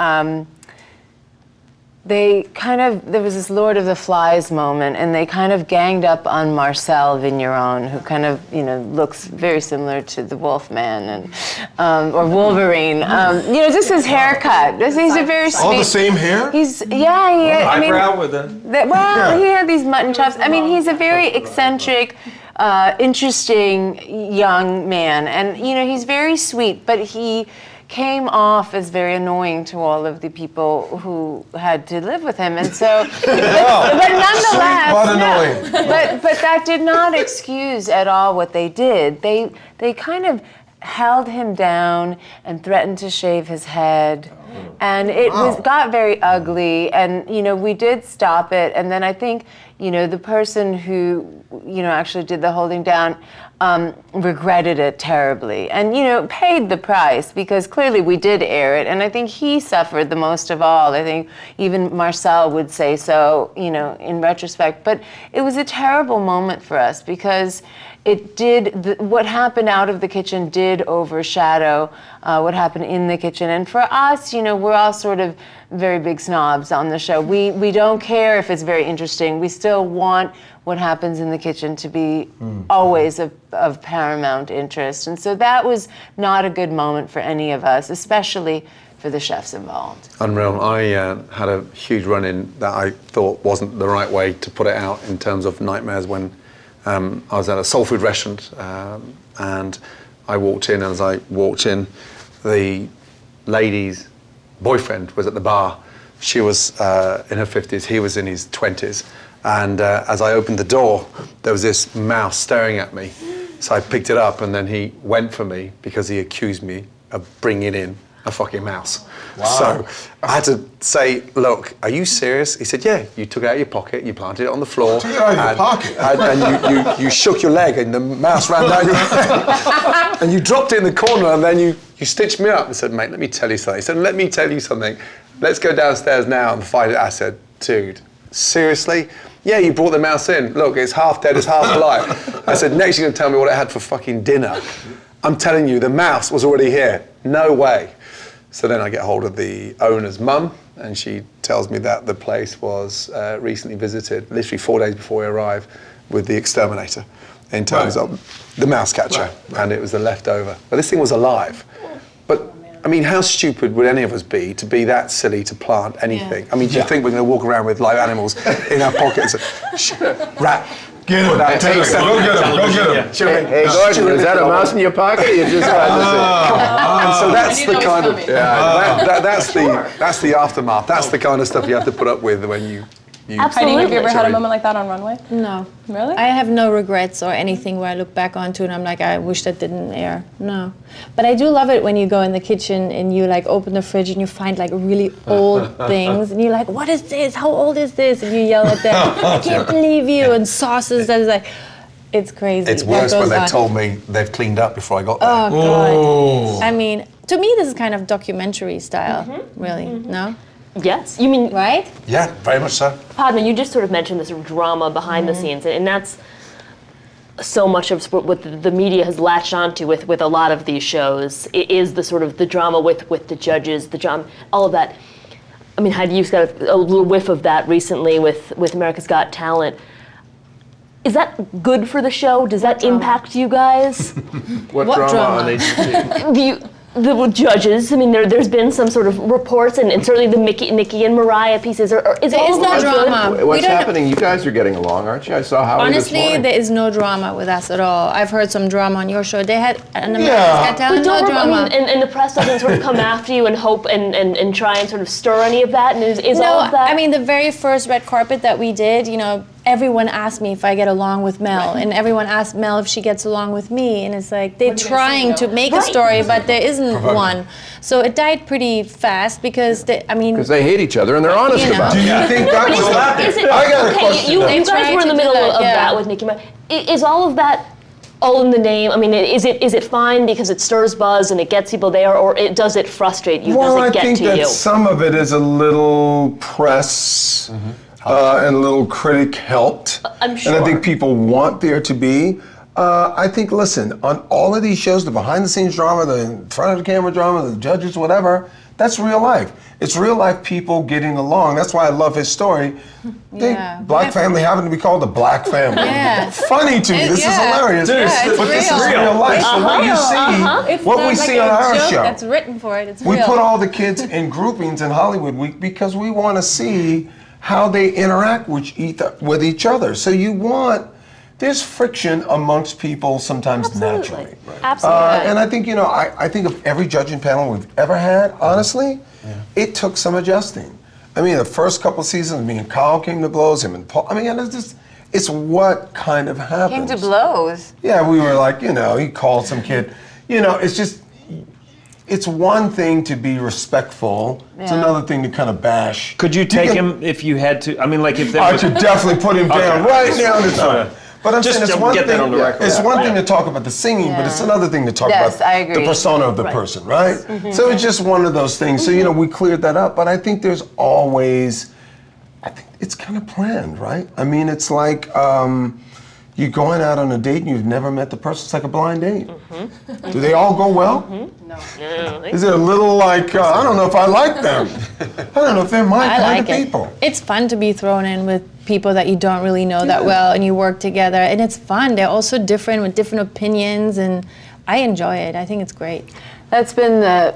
there was this Lord of the Flies moment, and they kind of ganged up on Marcel Vigneron, who kind of, looks very similar to the Wolfman or Wolverine. Just his haircut. He's a very sweet. All the same hair? Eyebrow with a... He had these mutton chops. I mean, he's a very eccentric, interesting young man, and he's very sweet, but he came off as very annoying to all of the people who had to live with him, and so. But nonetheless, but annoying. But that did not excuse at all what they did. They kind of held him down and threatened to shave his head. And it got very ugly, and we did stop it. And then I think the person who actually did the holding down regretted it terribly, and paid the price, because clearly we did air it. And I think he suffered the most of all. I think even Marcel would say so, in retrospect. But it was a terrible moment for us, because it did, what happened out of the kitchen did overshadow what happened in the kitchen. And for us, we're all sort of very big snobs on the show. We don't care if it's very interesting. We still want what happens in the kitchen to be always of paramount interest. And so that was not a good moment for any of us, especially for the chefs involved. Unreal. I had a huge run-in that I thought wasn't the right way to put it out in terms of nightmares when I was at a soul food restaurant, and I walked in, and as I walked in, the lady's boyfriend was at the bar. She was in her 50s, he was in his 20s, and as I opened the door, there was this mouse staring at me. So I picked it up, and then he went for me because he accused me of bringing in a fucking mouse. Wow. So I had to say, look, are you serious? He said, yeah, you took it out of your pocket, you planted it on the floor. Took it out of your pocket? And you shook your leg, and the mouse ran down your leg. And you dropped it in the corner, and then you stitched me up and said, mate, let me tell you something. He said, let me tell you something. Let's go downstairs now and fight it. I said, dude, seriously? Yeah, you brought the mouse in. Look, it's half dead, it's half alive. I said, next you're going to tell me what it had for fucking dinner. I'm telling you, the mouse was already here. No way. So then I get hold of the owner's mum, and she tells me that the place was recently visited, literally 4 days before we arrived, with the exterminator in terms of the mouse catcher, and it was the leftover. But this thing was alive. But I mean, how stupid would any of us be to be that silly to plant anything? I mean, do you think we're going to walk around with live animals in our pockets? Rat. Get him. Go get him. Hey, Gordon, is that a mouse in your pocket? Or you just And so that's the kind of that's the aftermath. That's the kind of stuff you have to put up with when you. Heidi, have you ever had a moment like that on Runway? No. Really? I have no regrets or anything where I look back onto and I'm like, I wish that didn't air. No. But I do love it when you go in the kitchen and you like open the fridge and you find like really old things and you're like, what is this? How old is this? And you yell at them, I can't believe you, and sauces that is like, it's crazy. It's worse when they've told me they've cleaned up before I got there. Oh, God. I mean, to me, this is kind of documentary style, really, no? Yes, you mean Right? Yeah, very much so. Padma, you just sort of mentioned this sort of drama behind the scenes, and that's so much of what the media has latched onto with a lot of these shows. It is the sort of the drama with the judges, the drama, all of that. I mean, Heidi, you've got a little whiff of that recently with America's Got Talent. Is that good for the show? Does that impact you guys? What drama on HGTV? The judges, I mean, there's been some sort of reports, and certainly the Nikki and Mariah pieces. Is There is no drama. What's happening? You guys are getting along, aren't you? I saw Howie this Honestly, morning. there is no drama with us at all. I've heard some drama on your show. They had an America's Got Talent, no drama. I mean, and the press doesn't sort of come after you and hope and try and sort of stir any of that. And is all of that? I mean, the very first red carpet that we did, you know, everyone asked me if I get along with Mel, and everyone asked Mel if she gets along with me, and it's like they're trying to make a story, but there isn't one. So it died pretty fast because Because they hate each other and they're honest about it. Do you think that was happening? I got a question. You They guys tried were in the to do middle that, of yeah. that with Nikki. Is all of that all in the name? I mean, is it fine because it stirs buzz and it gets people there, or does it frustrate you? Well, does it I get think to that you? some of it is a little press and a little critic helped. I'm sure. And I think people want there to be. I think, listen, on all of these shows, the behind-the-scenes drama, the in front of the camera drama, the judges, whatever, that's real life. It's real life people getting along. That's why I love his story. Black family happened to be called the Black family. Yeah. Funny to me. This is hilarious. it's but this is real. real life. So what you see, It's what not we like see a on our joke show. that's written for it. It's We real. put all the kids in groupings in Hollywood Week because we want to see how they interact with each other. So there's friction amongst people sometimes naturally. Absolutely. And I think, I think of every judging panel we've ever had, honestly, it took some adjusting. I mean, the first couple seasons, me and Kyle came to blows, him and Paul. I mean, it's what kind of happens. Came to blows. Yeah, we were like, he called some kid. It's just, it's one thing to be respectful. It's another thing to kind of bash. Could you take him if you had to? I mean, like if there I was... could definitely put him down right now. This one. But I'm Just saying it's to one get thing. that on the record. It's one thing to talk about the singing, but it's another thing to talk Yes, about I agree. the persona of the person, right? So it's just one of those things. So we cleared that up. But I think there's always, I think it's kind of planned, right? I mean, it's like you're going out on a date and you've never met the person. It's like a blind date. Do they all go well? No. Is it a little like I don't know if I like them? I don't know if they're my I kind like of it. people. It's fun to be thrown in with people that you don't really know that well, and you work together, and it's fun. They're also different with different opinions, and I enjoy it. I think it's great. That's been the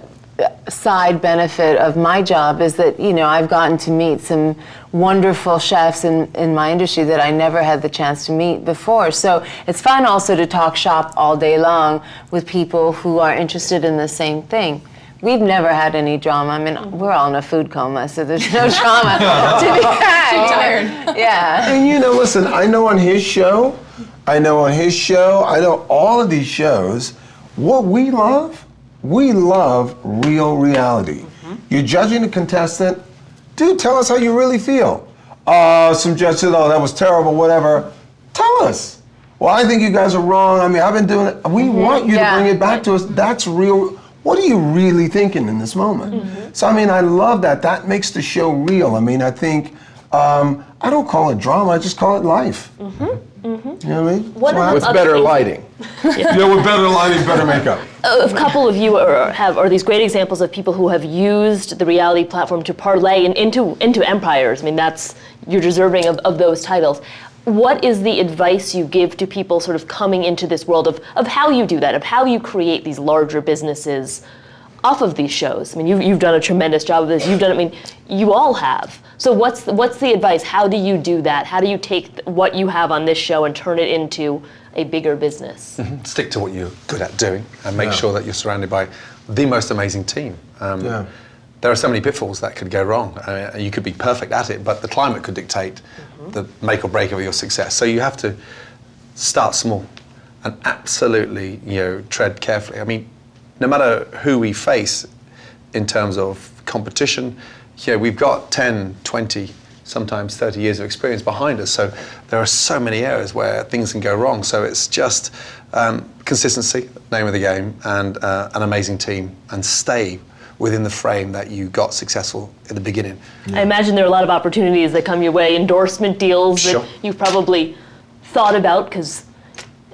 side benefit of my job, is that I've gotten to meet some wonderful chefs in my industry that I never had the chance to meet before. So it's fun also to talk shop all day long with people who are interested in the same thing. We've never had any drama. I mean, we're all in a food coma, so there's no drama to be had. Too tired. Yeah. And listen, I know on his show, I know all of these shows, what we love real reality. You're judging a contestant, dude, tell us how you really feel. Some judge said, oh, that was terrible, whatever. Tell us. Well, I think you guys are wrong. I mean, I've been doing it. We want you to bring it back to us. That's real. What are you really thinking in this moment? So, I mean, I love that. That makes the show real. I mean, I think I don't call it drama, I just call it life. You know what I mean? With better lighting. Yeah, with better lighting, better makeup. A couple of you are these great examples of people who have used the reality platform to parlay into empires. I mean, you're deserving of those titles. What is the advice you give to people sort of coming into this world of how you do that, of how you create these larger businesses off of these shows? I mean, you've done a tremendous job of this. You all have. So what's the advice? How do you do that? How do you take what you have on this show and turn it into a bigger business? Stick to what you're good at doing and make sure that you're surrounded by the most amazing team. There are so many pitfalls that could go wrong. You could be perfect at it, but the climate could dictate the make or break of your success. So you have to start small and absolutely, tread carefully. I mean, no matter who we face in terms of competition, we've got 10, 20, sometimes 30 years of experience behind us. So there are so many areas where things can go wrong. So it's just consistency, name of the game, and an amazing team, and stay within the frame that you got successful in the beginning. I imagine there are a lot of opportunities that come your way, endorsement deals that you've probably thought about because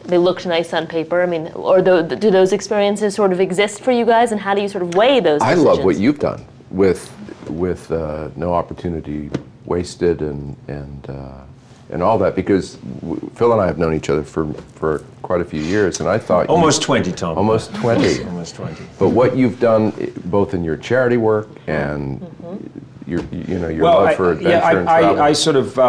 they looked nice on paper. I mean, or do those experiences sort of exist for you guys, and how do you sort of weigh those decisions? I love what you've done with no opportunity wasted and all that, because Phil and I have known each other for quite a few years, and I thought almost 20, Tom. Almost 20. Almost 20. But what you've done, both in your charity work and your love for adventure and travel. I sort of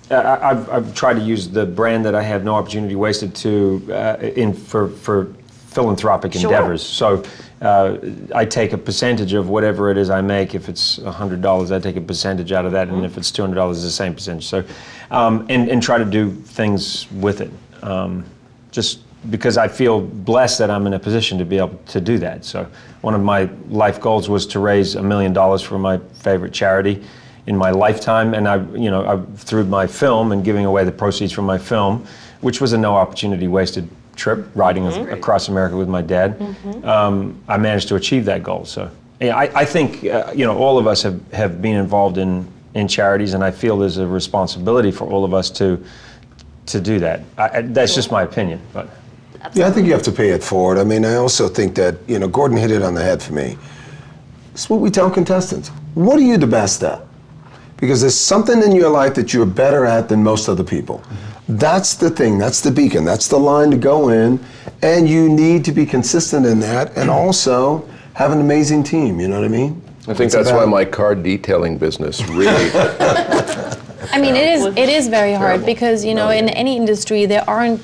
I've tried to use the brand that I have, No Opportunity Wasted, for philanthropic endeavors. So I take a percentage of whatever it is I make. If it's $100, I take a percentage out of that, and if it's $200, it's the same percentage. So, and try to do things with it. Just because I feel blessed that I'm in a position to be able to do that. So one of my life goals was to raise $1 million for my favorite charity in my lifetime, and through my film and giving away the proceeds from my film, which was a No Opportunity Wasted trip, riding across America with my dad. I managed to achieve that goal. So I think all of us have been involved in charities, and I feel there's a responsibility for all of us to do that. That's just my opinion, but. Yeah, I think you have to pay it forward. I mean, I also think that, Gordon hit it on the head for me. It's what we tell contestants. What are you the best at? Because there's something in your life that you're better at than most other people. That's the thing, that's the beacon, that's the line to go in, and you need to be consistent in that, and also have an amazing team, you know what I mean? I think that's why my car detailing business really... I mean, it is very hard because, in any industry, there aren't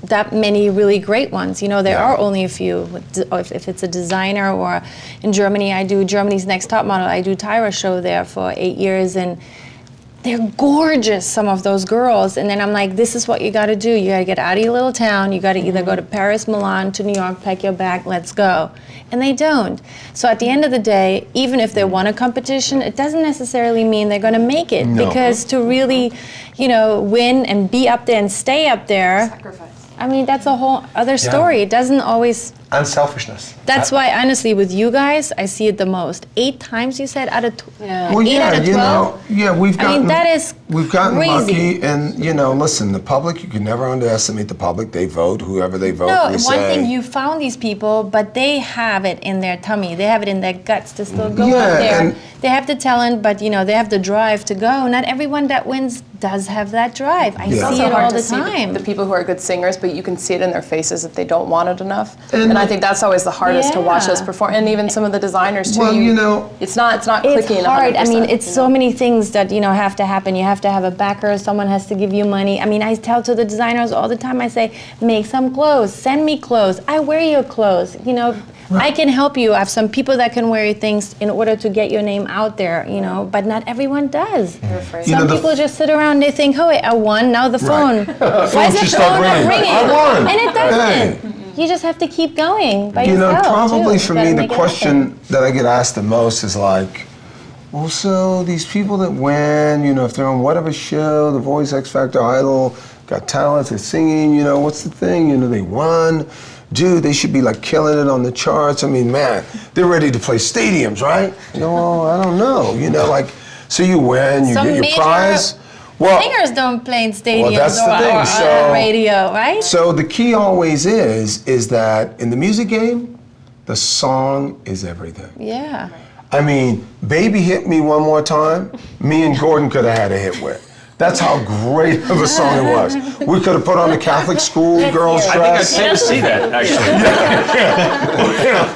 that many really great ones. There are only a few. If it's a designer, or in Germany, I do Germany's Next Top Model. I do Tyra show there for 8 years, and they're gorgeous, some of those girls. And then I'm like, this is what you got to do. You got to get out of your little town. You got to either go to Paris, Milan, to New York, pack your bag, let's go. And they don't. So at the end of the day, even if they won a competition, it doesn't necessarily mean they're going to make it. No. Because to really, win and be up there and stay up there, sacrifice. I mean, that's a whole other story. It doesn't always... And selfishness. That's why, honestly, with you guys, I see it the most. 8 times, you said, out of 12? Well, yeah, 12? We've gotten... that is We've gotten crazy. lucky, and, listen, the public, you can never underestimate the public. They vote, whoever they vote, No, they one thing, you found these people, but they have it in their tummy. They have it in their guts to still go out there. They have the talent, but, they have the drive to go. Not everyone that wins does have that drive. I see it all the time. The people who are good singers, but you can see it in their faces if they don't want it enough. And I think that's always the hardest to watch us perform, and even some of the designers too. Well, it's not clicking. It's hard. 100%, I mean, it's so many things that have to happen. You have to have a backer. Someone has to give you money. I mean, I tell to the designers all the time. I say, make some clothes. Send me clothes. I wear your clothes. I can help you. I have some people that can wear your things in order to get your name out there. But not everyone does. Some people just sit around. They think, oh, wait, I won. Now the phone. Why is the phone not ringing? I won. And it doesn't. You just have to keep going by yourself. Probably too. for me, the question that I get asked the most is like, well, so these people that win, if they're on whatever show, The Voice, X Factor, Idol, Got Talent, they're singing, what's the thing? They won. Dude, they should be like killing it on the charts. I mean, man, they're ready to play stadiums, right? I don't know. So you win, you Some get your major prize. Well, singers don't play in stadiums well, that's the thing. or on radio, right? So the key always is that in the music game, the song is everything. Yeah. I mean, Baby Hit Me One More Time, me and Gordon could have had a hit with. That's how great of a song it was. We could have put on the Catholic school girls' dress. I think I'd pay to see that,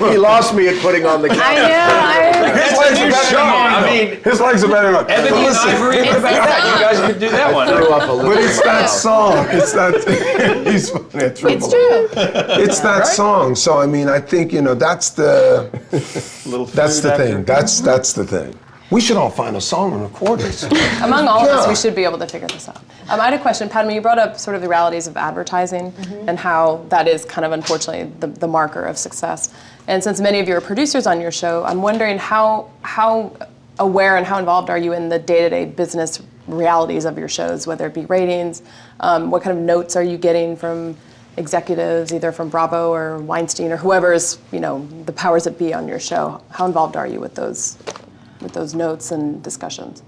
actually. He lost me at putting on the camera. I know. His legs are better. I mean, his legs are better. Ebony and Ivory, what about that? You guys could do that one. Threw up a little But it's that bit. song. It's that. He's funny. It's true. It's that song. So I mean, I think that's the. That's the thing. That's the thing. We should all find a song and record it. Among all of us, Yeah. we should be able to figure this out. I had a question, Padma. You brought up sort of the realities of advertising and how that is kind of unfortunately the marker of success. And since many of you are producers on your show, I'm wondering how aware and how involved are you in the day-to-day business realities of your shows, whether it be ratings, what kind of notes are you getting from executives, either from Bravo or Weinstein or whoever is, the powers that be on your show? How involved are you with those notes and discussions?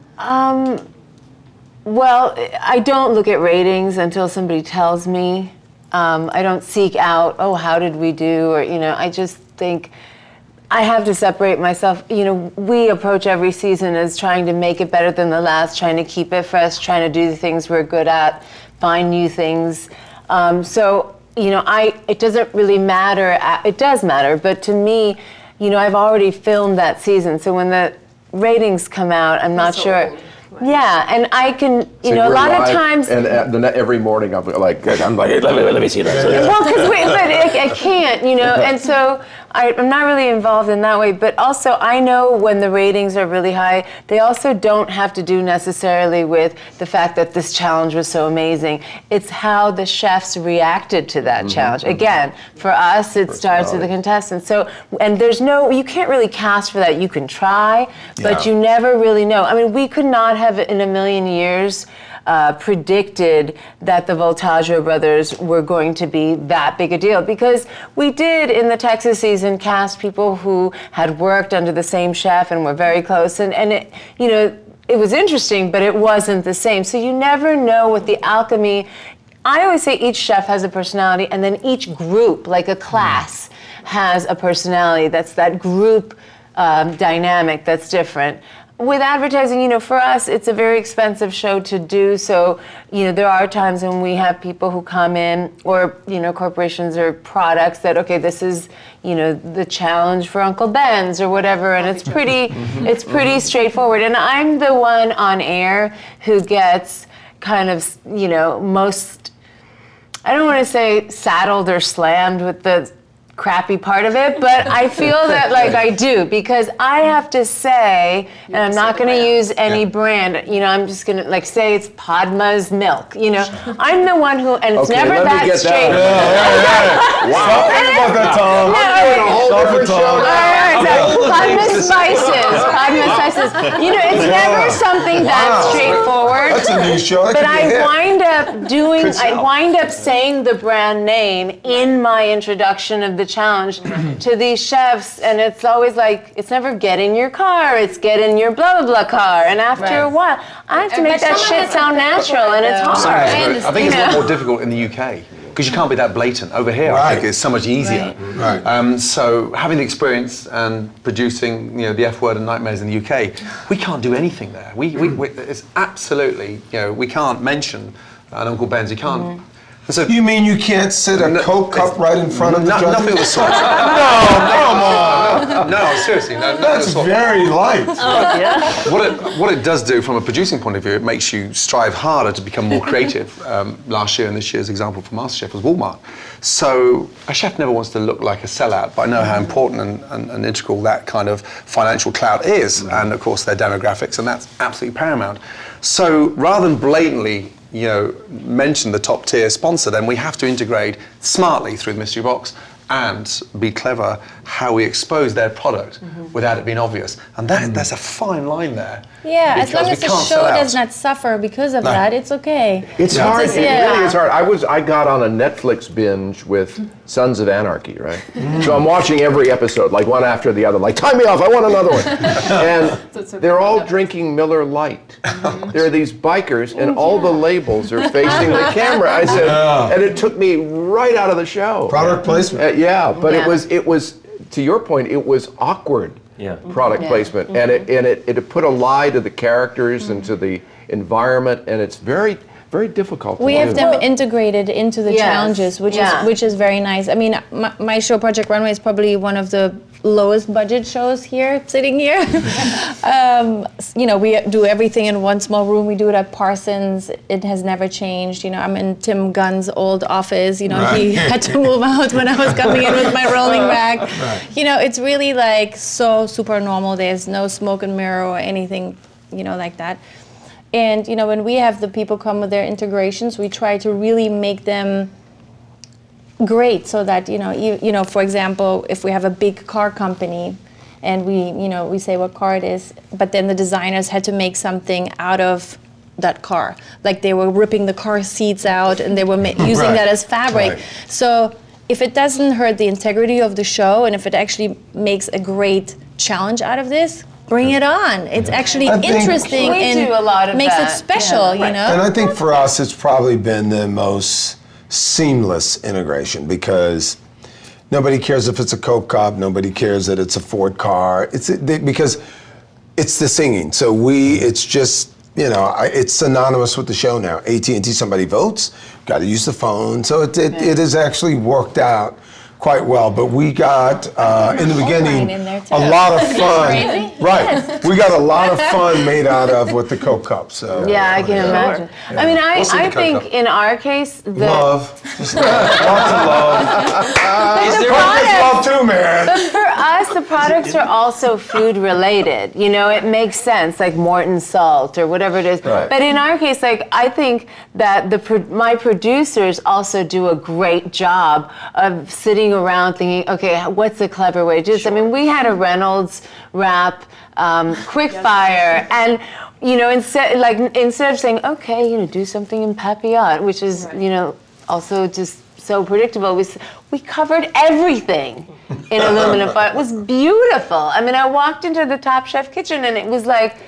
Well, I don't look at ratings until somebody tells me. I don't seek out, how did we do? Or, I just think I have to separate myself. We approach every season as trying to make it better than the last, trying to keep it fresh, trying to do the things we're good at, find new things. It doesn't really matter. It does matter, but to me, I've already filmed that season. So when the ratings come out, I'm not sure. Yeah, and I can, So a we're lot of live, times. and every morning I'm like, hey, let me see that. Well, but I can't, and so I'm not really involved in that way. But also, I know when the ratings are really high, they also don't have to do necessarily with the fact that this challenge was so amazing. It's how the chefs reacted to that challenge. Again, for us, it starts with the contestants. So, and you can't really cast for that. You can try, but you never really know. I mean, we could not have in a million years predicted that the Voltaggio brothers were going to be that big a deal, because we did in the Texas season cast people who had worked under the same chef and were very close, and it, it was interesting, but it wasn't the same. So you never know what the alchemy. I always say each chef has a personality, and then each group, like a class, has a personality. That's that group dynamic that's different. With advertising, for us, it's a very expensive show to do. So, there are times when we have people who come in, or, corporations or products that, okay, this is, the challenge for Uncle Ben's or whatever, and it's pretty straightforward. And I'm the one on air who gets kind of, most, I don't want to say saddled or slammed with the crappy part of it, but I feel that I do, because I have to say, and I'm not going to use any brand, I'm just going to say it's Padma's milk, I'm the one who, and it's never that straight. Wow. Think about that, Tom. Padma's spices. It's never something that straightforward. That's a new show. But I wind up saying the brand name in my introduction of the challenge to these chefs, and it's always it's never get in your car, it's get in your blah blah blah car, and after a while I have to make that shit sound natural, and it's hard. I think it's a lot more difficult in the UK, because you can't be that blatant. Over here, I think it's so much easier. Right. So having the experience and producing, the F Word and Nightmares in the UK, we can't do anything there. We it's absolutely, we can't mention an Uncle Ben's. You can't. So, You mean you can't sit a Coke cup right in front of the judges? nothing of the sort. Come on. No, seriously, no. That's very light. What it does do from a producing point of view, it makes you strive harder to become more creative. Last year and this year's example for MasterChef was Walmart. So a chef never wants to look like a sellout, but I know how important and integral that kind of financial clout is, and of course their demographics, and that's absolutely paramount. So rather than blatantly mention the top tier sponsor, then we have to integrate smartly through the mystery box and be clever how we expose their product without it being obvious. And there's a fine line there. Yeah, as long because as we the can't show sell out. does not suffer because of that, it's okay. It's hard. Just- It yeah. really is hard. I got on a Netflix binge with Sons of Anarchy, right? So I'm watching every episode, like one after the other. Like, tie me off, I want another one. And they're all drinking Miller Lite. There are these bikers, and all the labels are facing the camera. I said, and it took me right out of the show. Product placement. Yeah, but it was to your point, it was awkward. Product placement, and it put a lie to the characters and to the environment, and it's very, very difficult to We do. have them integrated into the challenges, which is very nice. I mean, my show Project Runway is probably one of the lowest budget shows here, sitting here. You know, we do everything in one small room. We do it at Parsons. It has never changed. You know, I'm in Tim Gunn's old office. You know, he had to move out when I was coming in with my rolling bag. You know, it's really like so super normal. There's no smoke and mirror or anything, you know, like that. And, you know, when we have the people come with their integrations, we try to really make them great so that, you know, for example, if we have a big car company and we say what car it is, but then the designers had to make something out of that car. Like they were ripping the car seats out and they were using that as fabric. So if it doesn't hurt the integrity of the show and if it actually makes a great challenge out of this, bring it on. It's actually interesting and do a lot of makes that. it special, you know? And I think for us, it's probably been the most seamless integration because nobody cares if it's a Coke cup, nobody cares that it's a Ford car. Because it's the singing. So it's just, you know, it's synonymous with the show now. AT&T, somebody votes, got to use the phone. So it has actually worked out quite well, but we got in the beginning a lot of fun. Right, we got a lot of fun made out of with the Coke cup. So yeah, I can imagine. I mean, I think in our case, the love, just lots of love. Is there love too, man. For us, the products are also food related. You know, it makes sense, like Morton salt or whatever it is. Right. But in our case, like I think that my producers also do a great job of sitting around thinking, okay, what's a clever way to do this? I mean, we had a Reynolds wrap, quick fire, and you know, instead of saying, okay, you know, do something in Papillon, which is you know also just so predictable, we covered everything in aluminum foil. It was beautiful. I mean, I walked into the Top Chef kitchen and it was like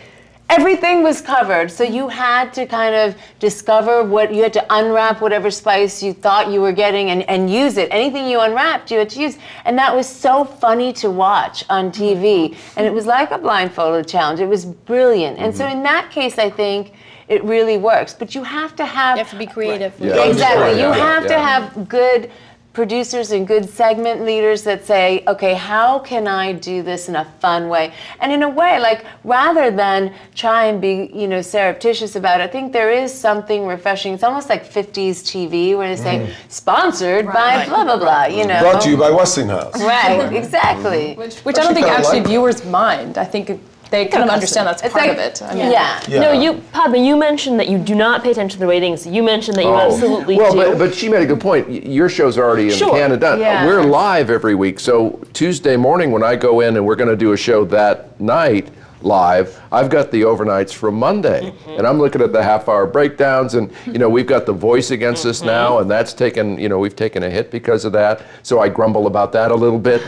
everything was covered. So you had to kind of discover you had to unwrap whatever spice you thought you were getting and use it. Anything you unwrapped, you had to use. And that was so funny to watch on TV. And it was like a blindfolded challenge. It was brilliant. And so in that case, I think it really works. But you have to have... You have to be creative. Yeah. Exactly. You have to have good producers and good segment leaders that say, okay, how can I do this in a fun way? And in a way, like, rather than try and be, you know, surreptitious about it, I think there is something refreshing. It's almost like 50s TV where they say, sponsored by blah, blah, blah, you know. Brought to you by Westinghouse. Right, exactly. Which I don't think actually viewers mind. I think they kind of understand that's part of it. I mean, No, Padma, you mentioned that you do not pay attention to the ratings. You mentioned that you absolutely do. Well, but she made a good point. Your show's already in Canada. Yeah. We're live every week. So Tuesday morning when I go in and we're going to do a show that night live, I've got the overnights from Monday. And I'm looking at the half-hour breakdowns and, you know, we've got The Voice against us now, and that's taken, you know, we've taken a hit because of that. So I grumble about that a little bit.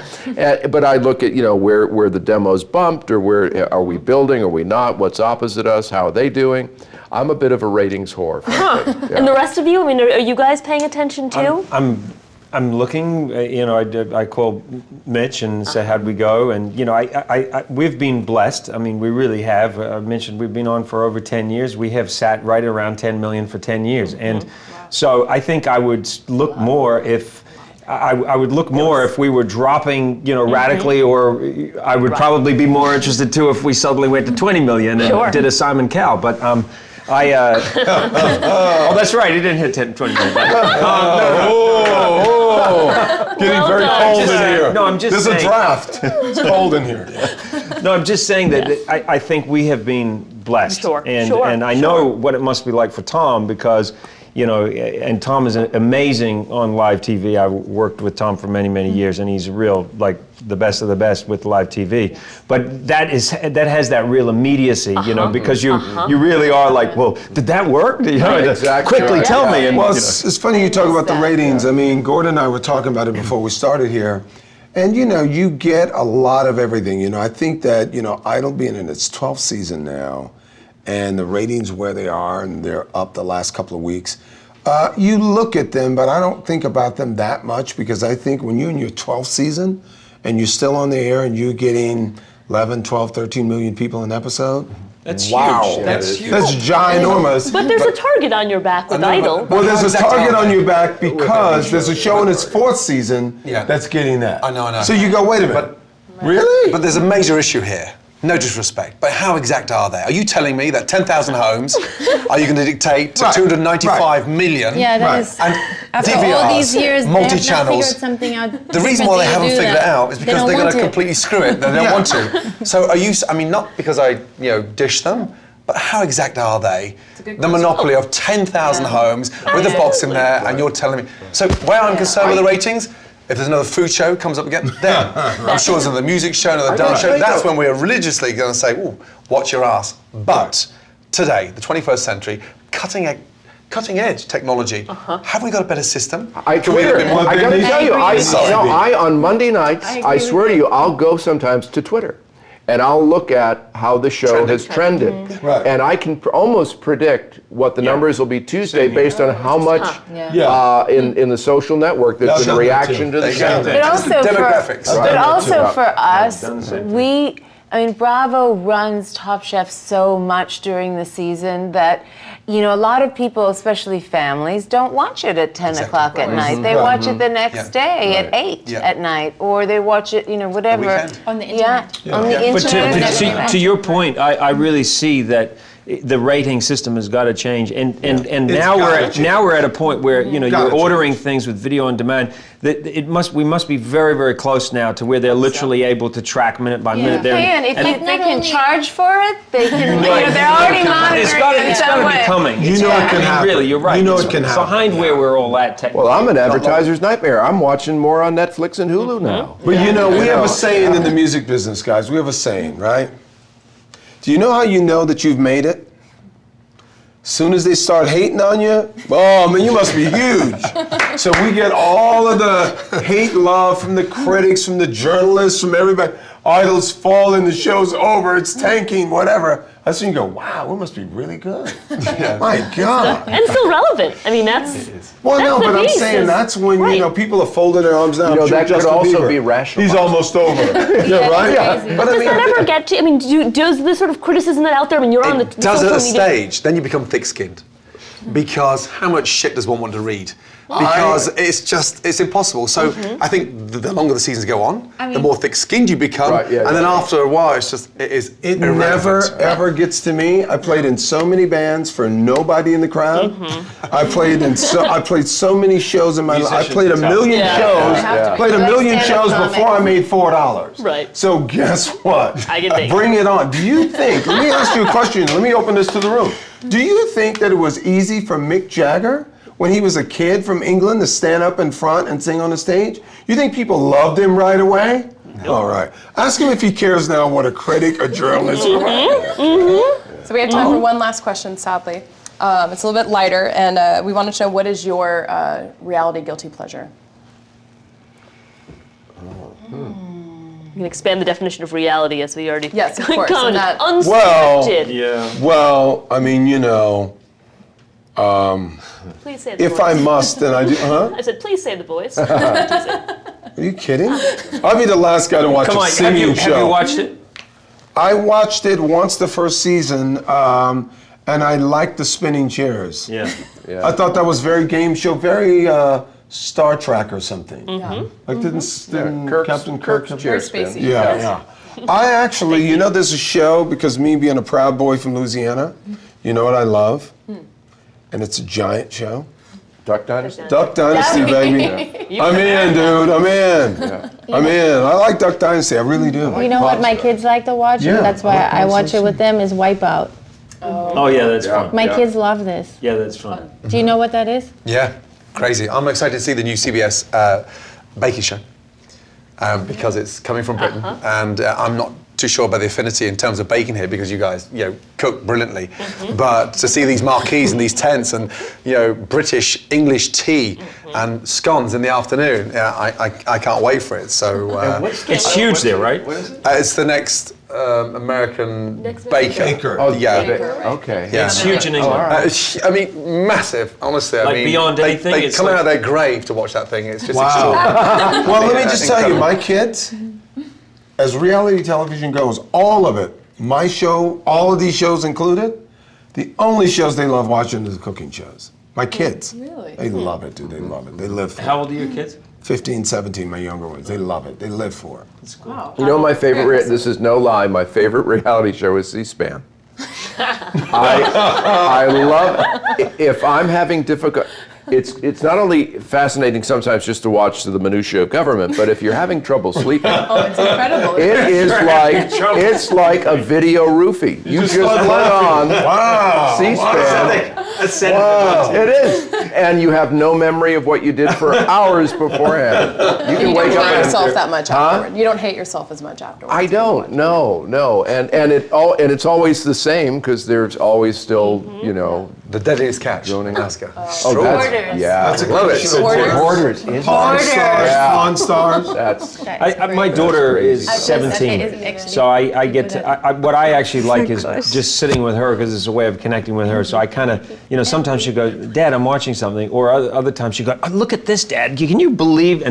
But I look at, you know, where the demo's bumped, or where are we building, are we not, what's opposite us, how are they doing? I'm a bit of a ratings whore, frankly. Yeah. And the rest of you, I mean, are you guys paying attention too? I'm looking, you know, I call Mitch and say, how'd we go? And, you know, we've been blessed. I mean, we really have. I mentioned we've been on for over 10 years. We have sat right around 10 million for 10 years. And so I think I would look more if, I would look more if we were dropping, you know, radically, or I would probably be more interested too if we suddenly went to 20 million and did a Simon Cowell. But oh, that's right, he didn't hit 20 million. Getting very cold in here. No, I'm just There's saying. a draft. It's cold in here. No, I'm just saying that I think we have been blessed. And I know what it must be like for Tom, because you know, and Tom is amazing on live TV. I worked with Tom for many, many years, and he's real, like, the best of the best with live TV. But that has that real immediacy, you know, because you really are like, well, did that work? You know, Exactly. quickly tell me. And, Well, you know. it's funny you talk about the ratings. I mean, Gordon and I were talking about it before we started here. And, you know, you get a lot of everything. You know, I think that, you know, Idol being in its 12th season now, and the ratings where they are, and they're up the last couple of weeks, you look at them, but I don't think about them that much, because I think when you're in your 12th season and you're still on the air and you're getting 11, 12, 13 million people an episode, That's wow, huge. that's ginormous. But there's a target on your back with Idol. Well, there's a Exactly. target on your back because there's a show in its 4th season that's getting that. I know. So you go, wait a minute. Really? But there's a major issue here. No disrespect, but how exact are they? Are you telling me that 10,000 homes are you going to dictate to 295 million? Yeah, that is. And After DVRs, all these years, they have not multi-channels. figured something out. The reason why they haven't differently to figured do it that. out is because they're going to completely screw it. They don't want to. So are you? I mean, not because I, you know, dish them, but how exact are they? The monopoly of 10,000 homes with a box in there, and you're telling me. So where I'm concerned with the ratings. If there's another food show comes up again, then I'm sure there's another music show, another dance show. That's when we're religiously going to say, "Ooh, watch your ass." But today, the 21st century, cutting edge technology. Have we got a better system? I Can we have a bit more? I got to tell you, I on Monday nights, I I agree swear with to you, I'll go sometimes to Twitter, and I'll look at how the show has trended, Right. and I can almost predict what the numbers will be Tuesday based on how much in the social network there's I've been a done that reaction too. to the There you go. show. But also Demographics. for, but also for us, done the same thing. I mean, Bravo runs Top Chef so much during the season that, you know, a lot of people, especially families, don't watch it at 10 o'clock at night. They watch it the next day at 8 at night, or they watch it, you know, whatever. weekend. On the internet. On the But internet. to your point, I really see that the rating system has got to change, and now we're at a point where, you know, you're ordering things with video on demand. That we must be very, very close now to where they're literally able to track minute by minute. There, And if and they can charge for it, they can. You know, they're already monitoring it's got to be coming. You know it can happen. Really, you're right. You know It's it can happen. behind where we're all at. Well, I'm an advertiser's nightmare. I'm watching more on Netflix and Hulu now. But you know, we have a saying in the music business, guys. We have a saying, right? Do you know how you know that you've made it? Soon as they start hating on you, oh man, you must be huge. So we get all of the hate, love from the critics, from the journalists, from everybody. Idol's falling, the show's over, it's tanking, whatever. That's when you go, wow, we must be really good. My God. And still relevant. I mean, that's. Well, That's no, the but I'm piece saying is- that's when, right. you know, people are folding their arms down. You know, I'm sure that could Justin also Bieber, be rationalized. He's almost over. Yeah, right? But I Does mean, that ever get to? I mean, does the sort of criticism that out there? I mean, you're on the It does at social a media. stage, then you become thick-skinned. Because how much shit does one want to read? Because it's impossible. So I think the longer the seasons go on, the more thick-skinned you become. Right, yeah, and then yeah. after a while, it is it irrelevant. never ever gets to me. I played in so many bands for nobody in the crowd. I played so many shows in my life. I played a million shows. Yeah. Played a million Stand-up shows comics. before I made $4. Right. So guess what? I can think. Bring it on. Do you think? Let me ask you a question. Let me open this to the room. Do you think that it was easy for Mick Jagger when he was a kid from England to stand up in front and sing on the stage? You think people loved him right away? All right. Ask him if he cares now what a critic, a journalist. So we have time for one last question, sadly. It's a little bit lighter, and we wanted to know, what is your reality guilty pleasure? You can expand the definition of reality, as we already Yes, of course, and that- unscripted. Well, I mean, you know, Please say the if voice. I must, then I do. Huh? I said, please say the voice. Are you kidding? I'll be the last guy to watch Come a on, singing show. have you watched it? I watched it once the first season, and I liked the spinning chairs. Yeah. I thought that was very game show, very Star Trek or something. Like didn't Captain Kirk have chair Very spacey. spin. Yeah. I actually, you know, there's a show, because me being a proud boy from Louisiana, you know what I love? And it's a giant show. Duck Dynasty? Duck Dynasty, baby. I'm in, dude. I'm in. I'm in. I like Duck Dynasty. I really do. You know what my kids like to watch? Yeah, And that's why I like I watch Monsters. it with them, is Wipeout. Oh yeah, that's fun. My kids love this. Yeah, that's fun. Do you know what that is? Yeah, crazy. I'm excited to see the new CBS baking show because it's coming from Britain, and I'm not too sure about the affinity in terms of baking here because you guys, cook brilliantly. But to see these marquees and these tents and British English tea and scones in the afternoon, I can't wait for it. So It's huge there, right? What is it? it's the next American baker. Oh, yeah. Okay. Yeah. It's huge in England. I mean, massive. Honestly, Like beyond anything, They it's come like- out of their grave to watch that thing. It's just Wow. extraordinary. Well, let me just tell you, Incredible. my kids, as reality television goes, all of it, my show, all of these shows included, the only shows they love watching is the cooking shows. My kids. Really? They love it, dude. They love it. They live for How it. old are your kids? 15, 17, my younger ones. They love it. They live for it. Wow. You know, my favorite, this is no lie, my favorite reality show is C-SPAN. I love, if I'm having difficult, it's not only fascinating sometimes just to watch the minutiae of government, but if you're having trouble sleeping, Oh, it's incredible. it is like, it's like a video roofie. You just put on Wow. C-SPAN. It is. And you have no memory of what you did for hours beforehand. You can You wake don't up hate and yourself that much afterward. You don't hate yourself as much afterwards. I don't. No. And it's always the same because there's always still, The deadliest catch. Zoning. Alaska. Oh, that's, Hoarders. yeah. That's a Love great it. show. Hoarders. Is Pawn Hoarders. Stars. Yeah. Pawn Stars. That's My daughter is It's 17, actually- so I get to, what I actually like is just sitting with her because it's a way of connecting with her. So I kind of, sometimes she goes, Dad, I'm watching something, or other times she goes, oh, look at this, Dad, can you believe?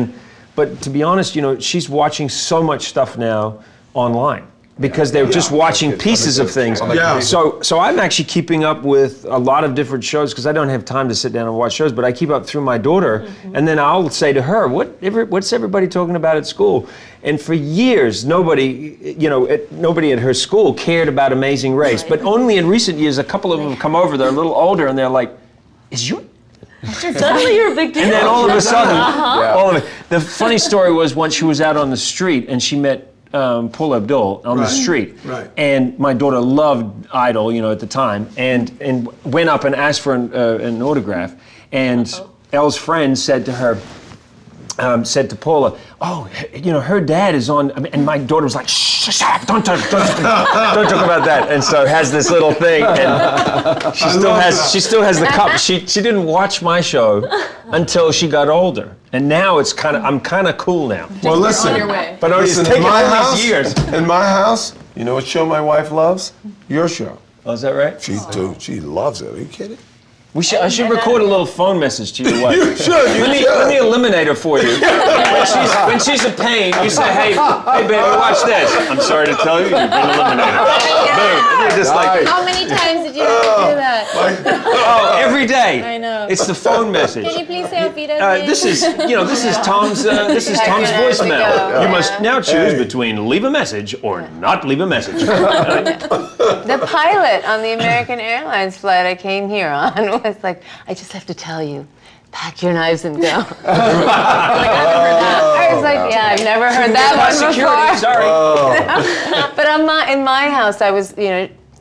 But to be honest, she's watching so much stuff now online. Because they're just watching pieces of things. Yeah. So I'm actually keeping up with a lot of different shows because I don't have time to sit down and watch shows, but I keep up through my daughter, and then I'll say to her, what's everybody talking about at school? And for years, nobody at her school cared about Amazing Race, but only in recent years, a couple of them come over, they're a little older, and they're like, Suddenly you're a big deal. and then all of a sudden, all of it. The funny story was once she was out on the street and she met Paula Abdul on the street. Right. And my daughter loved Idol, at the time, and went up and asked for an autograph. And Elle's friend said to her, said to Paula, oh, her dad is on, and my daughter was like, shut up, don't talk about that. And so has this little thing, and she still has the cup. She didn't watch my show until she got older, and now I'm kind of cool now. Well, listen. on your way. But it's Listen, taken in my all house, these years. in my house, you know what show my wife loves? Your show. Oh, is that right? She loves it. Are you kidding? I should record a little phone message to your wife. You should. Let me eliminate her for you. When she's a pain, you say, hey, baby, watch this. I'm sorry to tell you, you've been eliminated. Boom. And you're just like, How many times did you have to do that? oh, every day. I know. It's the phone message. Can you please say Auf Wiedersehen? This is Tom's voicemail. You must now choose between leave a message or not leave a message. The pilot on the American Airlines flight I came here on was like, I just have to tell you, pack your knives and go. I was like, yeah, I've never heard that one Security, before. sorry. But in my house, I was,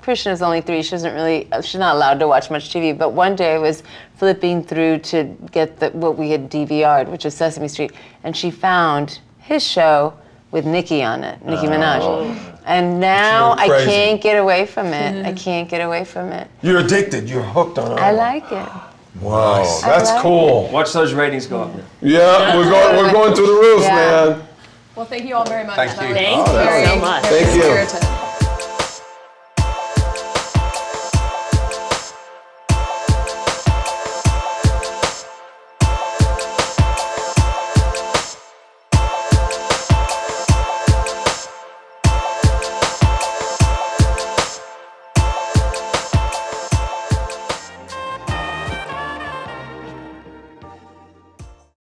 Krishna's only 3. She's not allowed to watch much TV. But one day I was flipping through to get what we had DVR'd, which is Sesame Street, and she found his show with Nicki on it, Nicki Minaj. And now I crazy. can't get away from it. I can't get away from it. You're addicted. You're hooked on it. I like it. Wow, that's like cool. Watch those ratings go up. Yeah, we're going through the roof, Yeah. man. Well, thank you all very much. Thank you. That was Thank you very, so much. very Thank you. spirited.